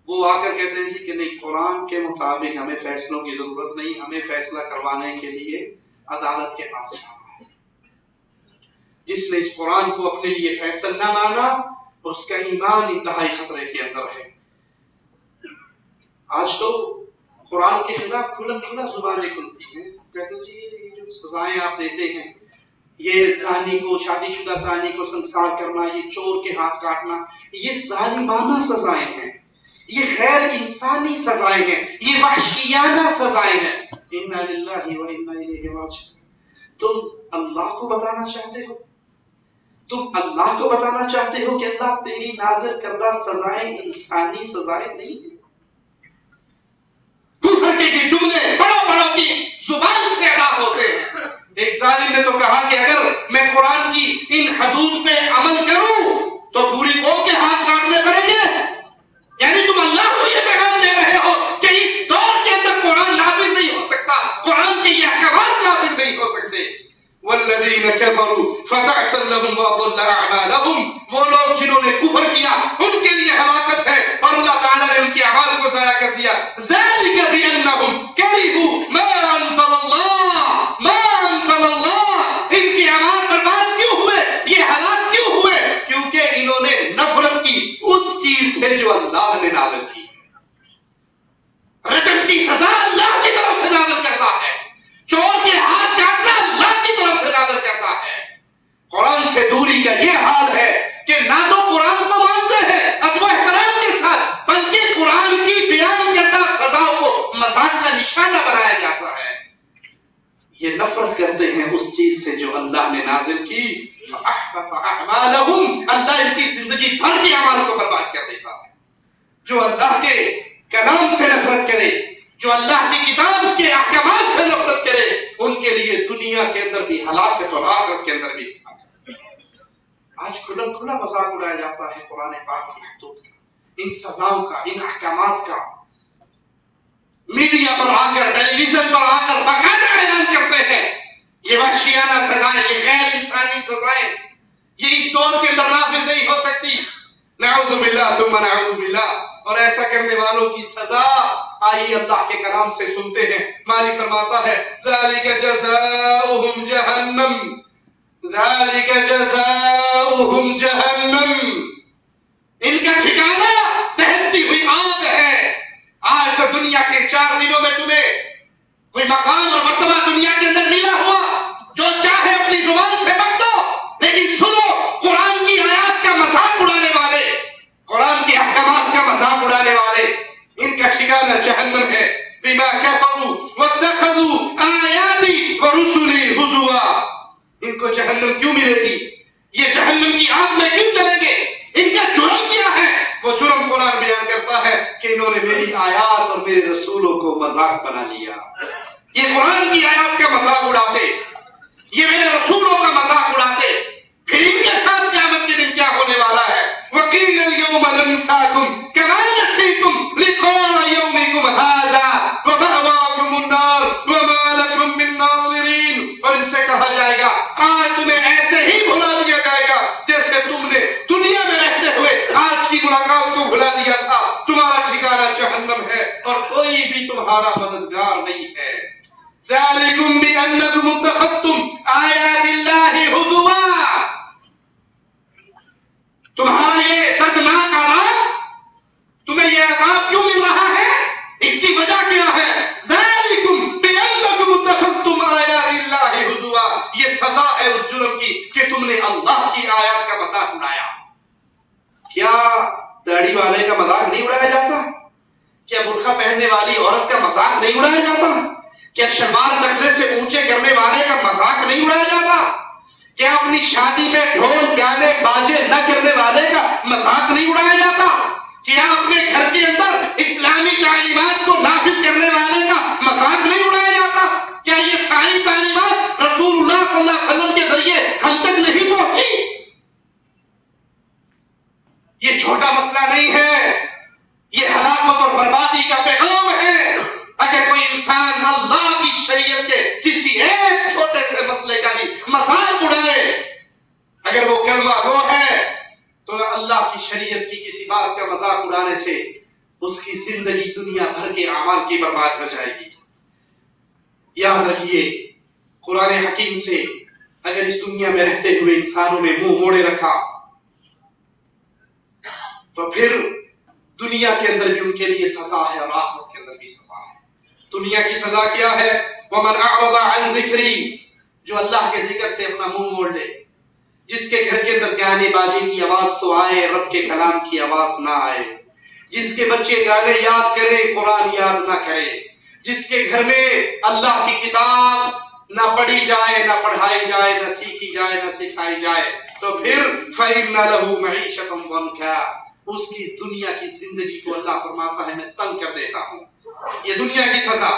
وہ آ کر کہتے ہیں کہ نہیں، قرآن کے مطابق ہمیں فیصلوں کی ضرورت نہیں، ہمیں فیصلہ کروانے کے لیے عدالت کے پاس جانا ہے۔ جس نے اس قرآن کو اپنے لیے فیصل نہ مانا، اس کا ایمان انتہائی خطرے کے اندر ہے۔ آج تو قرآن کے خلاف کھلم کھلا زبانیں کھلتی ہیں، کہتے ہیں جی یہ جو سزائیں آپ دیتے ہیں، یہ زانی کو، شادی شدہ زانی کو سنسار کرنا، یہ چور کے ہاتھ کاٹنا، یہ ظالمانہ سزائیں ہیں، یہ غیر انسانی سزائیں ہیں، یہ وحشیانہ سزائیں ہیں۔ انا للہ و انا الیہ راجعون۔ تم اللہ کو بتانا چاہتے ہو، تم اللہ کو بتانا چاہتے ہو کہ اللہ تیری نازل کردہ سزائیں انسانی سزائیں نہیں ہیں۔ کفر کے یہ جملے بڑوں بڑوں کی زبان سے ادا ہوتے ہیں۔ ایک ظالم نے تو کہا کہ اگر میں قرآن کی ان حدود پہ عمل کروں تو پوری قوم کے ہاتھ کاٹنے پڑیں گے۔ یعنی تم اللہ کو یہ پیغام دے رہے ہو کہ اس دور کے اندر قرآن نافذ نہیں ہو سکتا، قرآن کے یہ احکامات نافذ نہیں ہو سکتے۔ والذین کفروا فتعسا لهم واضل اعمالهم، وہ لوگ جنہوں نے کفر کیا ان کے لیے ہلاکت ہے، اور اللہ تعالیٰ نے ان کے اعمال کو ضائع کر دیا۔ ذلک بانہم کرہوا ما انزل اللہ، ما انزل اللہ، ان کے اعمال برباد کیوں ہوئے، یہ ہلاک کیوں ہوئے؟ کیونکہ انہوں نے نفرت کی اس چیز سے جو اللہ نے نازل کی۔ رجم کی سزا اللہ کی طرف سے نازل کرتا ہے، چور کے ہاتھ کاٹنا اللہ کی طرف سے نازل کرتا ہے۔ قرآن سے دوری کا یہ حال ہے کہ نہ تو قرآن کو مانتے ہیں ادب و احترام کے ساتھ، بلکہ قرآن کی بیان کردہ سزاؤں کو مذاق کا نشانہ بنایا جاتا ہے۔ یہ نفرت کرتے ہیں اس چیز سے جو اللہ نے نازل کی۔ فَأَحْبَطَ أَعْمَالَهُمْ، اللہ ان کی زندگی بھر کے اعمال کو برباد کر دیتا ہے۔ جو اللہ کے کلام سے نفرت کرے، جو اللہ کی کتاب کے احکامات سے نفرت کرے، ان کے لیے دنیا کے اندر بھی ہلاکت اور آخرت کے اندر بھی ہلاکت۔ آج کھلم کھلا مذاق اڑایا جاتا ہے قرآن پاک کی حدود کا، ان سزاؤں کا، ان احکامات کا۔ میڈیا پر آ کر، ٹیلی ویژن پر آ کر باقاعدہ اعلان کرتے ہیں یہ وحشیانہ سزائیں، یہ غیر انسانی سزائیں، یہ اس دور کے اندر نافذ نہیں ہو سکتی۔ نعوذ باللہ ثم نعوذ باللہ۔ اور ایسا کرنے والوں کی سزا آئیے اللہ کے کلام سے سنتے ہیں۔ مالک فرماتا ہے ذالک جزاؤہم جہنم، ذالک جزاؤہم جہنم، ان کا ٹھکانہ دہتی ہوئی آگ ہے۔ آج تو دنیا کے 4 دنوں میں تمہیں کوئی مقام اور مرتبہ دنیا کے اندر ملا ہوا جو چاہے اپنی زبان سے بک دو، لیکن سنو قرآن کی آیات کا مذاق اڑانے والے، قرآن کے احکامات کا مذاق اڑانے والے، ان کا ٹھکانہ جہنم ہے۔ بما کفروا واتخذوا آیاتی ورسلی ہزوا، ان کو جہنم کیوں ملے گی؟ یہ جہنم کی آگ میں کیوں چلیں گے؟ ان کا جرم کیا ہے؟ وہ جرم قرآن بیان کرتا ہے کہ انہوں نے میری آیات اور میرے رسولوں کو مذاق بنا لیا۔ یہ قرآن کی آیات کا مذاق اڑاتے، یہ میرے رسولوں کا مذاق اڑاتے، پھر ان کے ساتھ قیامت کے دن کیا ہونے والا ہے؟ وَقِيلَ الْيَوْمَ نَنْسَاكُمْ كَمَا نَسِيتُمْ لِقَاءَ يَوْمِكُمْ هَذَا وَمَأْوَاكُمُ النَّارُ وَمَا لَكُمْ مِن نَاصِرِينَ، اور ان سے کہا جائے گا آج تمہیں ایسے ہی بھلا دیا جائے گا جیسے تم نے دنیا میں رہتے ہوئے آج کی ملاقات کو بھلا دیا تھا، تمہارا ٹھکانہ جہنم ہے اور کوئی بھی تمہارا مددگار نہیں ہے۔ ذَلِكُمْ بِأَنَّكُمْ اتَّخَذْتُمْ آیَاتِ اللَّهِ هُزُوًا، تمہارا یہ دردناک عذاب، تمہیں یہ عذاب کیوں مل رہا ہے؟ اس کی وجہ کیا ہے؟ ذَلِكُمْ بِأَنَّكُمْ اتَّخَذْتُمْ آیَاتِ اللَّهِ هُزُوًا، یہ سزا ہے اس جرم کی کہ تم نے اللہ کی آیات کا مذاق اڑایا۔ کیا داڑھی والے کا مذاق نہیں اڑایا جاتا؟ کیا برقع پہننے والی عورت کا مذاق نہیں اڑایا جاتا؟ کیا شلوار ٹخنے سے اونچے کرنے والے کا مذاق نہیں اڑایا جاتا؟ کیا اپنی شادی میں ڈھول گانے باجے نہ کرنے والے کا مذاق نہیں اڑایا جاتا؟ کیا اپنے گھر کے اندر اسلامی تعلیمات کو نافذ کرنے والے کا مذاق نہیں اڑایا جاتا؟ کیا یہ ساری تعلیمات رسول اللہ صلی اللہ علیہ وسلم کے ذریعے ہم تک نہیں پہنچی؟ یہ چھوٹا مسئلہ نہیں ہے، یہ ہلاکت اور بربادی کا پیغام ہے۔ اگر کوئی انسان اللہ کی شریعت کے کسی ایک چھوٹے سے مسئلے کا بھی مذاق اڑائے، اگر وہ کلمہ گو ہے، تو اللہ کی شریعت کی کسی بات کا مذاق اڑانے سے اس کی زندگی دنیا بھر کے اعمال کی برباد ہو جائے گی۔ یاد رکھیے، قرآن حکیم سے اگر اس دنیا میں رہتے ہوئے انسانوں نے منہ موڑے رکھا تو پھر دنیا کے اندر بھی ان کے لیے سزا ہے اور آخرت کے اندر بھی سزا ہے۔ دنیا کی سزا کیا ہے؟ وَمَنْ أَعْرَضَ عَنْ ذِكْرِي، جو اللہ کے ذکر سے اپنا منہ موڑ لے، جس کے گھر کے اندر گانے باجے کی آواز تو آئے، رب کے کلام کی آواز نہ آئے، جس کے بچے گانے یاد کرے قرآن یاد نہ کرے، جس کے گھر میں اللہ کی کتاب نہ پڑھی جائے، نہ پڑھائی جائے، نہ سیکھی جائے، نہ سکھائی جائے، تو پھر فَإِنَّ لَهُ مَعِيشَةً ضَنْكًا، اس کی دنیا کی زندگی کو اللہ فرماتا ہے میں تنگ کر دیتا ہوں۔ یہ دنیا کی سزا۔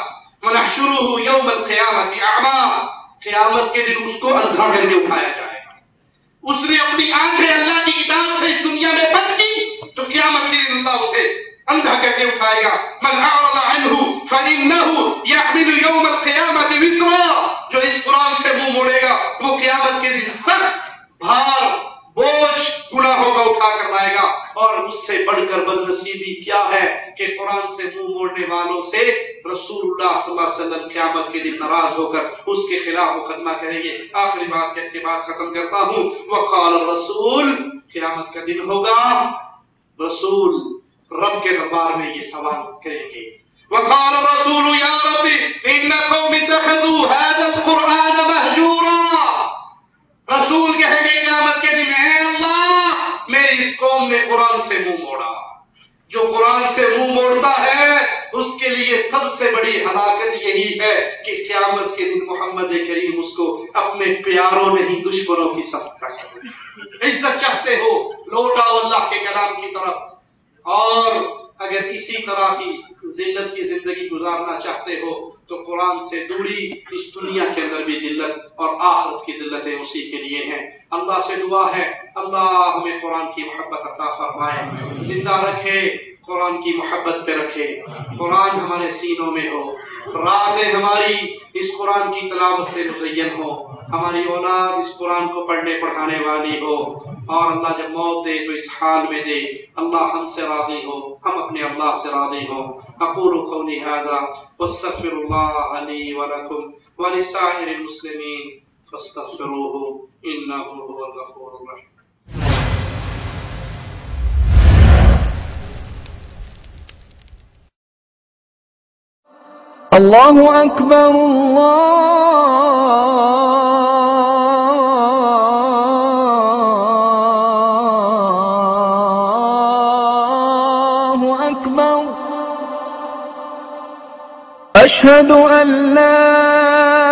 وَنَحْشُرُهُ يَوْمَ الْقِيَامَةِ أَعْمَىٰ، قیامت کے دن اس کو اندھا کر کے اٹھایا جائے گا۔ اس نے اپنی آنکھیں اللہ کی کتاب سے اس دنیا میں بند کی تو قیامت کے دن اللہ اسے اندھا کر کے اٹھائے گا۔ مَنْ أَعْرَضَ عَنْهُ فَإِنَّهُ يَحْمِلُ يَوْمَ الْقِيَامَةِ وِزْرًا، جو اس قرآن سے منہ موڑے گا وہ قیامت کے دن سخت بھار بوجھ گناہوں کا اٹھا کر لائے گا۔ اور اس سے بڑھ کر بدنصیبی کیا ہے کہ قرآن سے منہ موڑنے والوں سے رسول اللہ صلی اللہ علیہ وسلم قیامت کے دن ناراض ہو کر اس کے خلاف مقدمہ کریں گے۔ آخری بات کہہ کے بات ختم کرتا ہوں۔ وقال الرسول، قیامت کا دن ہوگا، رسول رب کے دربار میں یہ سوال کریں گے۔ وقال الرسول یا رب ان قوم اتخذوا هذا القرآن مہجورا، رسول کہیں گے قیامت کے دن اے اللہ میری اس قوم نے قرآن سے منہ موڑا۔ جو قرآن سے منہ موڑتا ہے اس کے لیے سب سے بڑی ہلاکت یہی ہے کہ قیامت کے دن محمد کریم اس کو اپنے پیاروں نہیں دشمنوں کی صف رکھے۔ عزت چاہتے ہو لوٹ آؤ اللہ کے کلام کی طرف، اور اگر اسی طرح کی ذلت کی زندگی گزارنا چاہتے ہو تو قرآن سے دوری، اس دنیا کے اندر بھی ذلت اور آخرت کی ذلتیں اسی کے لیے ہیں۔ اللہ سے دعا ہے اللہ ہمیں قرآن کی محبت عطا فرمائے، زندہ رکھے، قرآن کی محبت پہ رکھے، قرآن ہمارے سینوں میں ہو، راتیں ہماری اس قرآن کی تلاوت سے مزین ہو، ہماری اولاد اس قرآن کو پڑھنے پڑھانے والی ہو، اور اللہ جب موت دے تو اس حال میں دے اللہ ہم سے راضی ہو، ہم اپنے اللہ سے راضی ہو۔ اقول قولی ھذا واستغفر اللہ لی ولکم ولسائر المسلمین فاستغفروہ انہ هو الغفور الرحیم۔ الله أكبر الله أكبر أشهد أن لا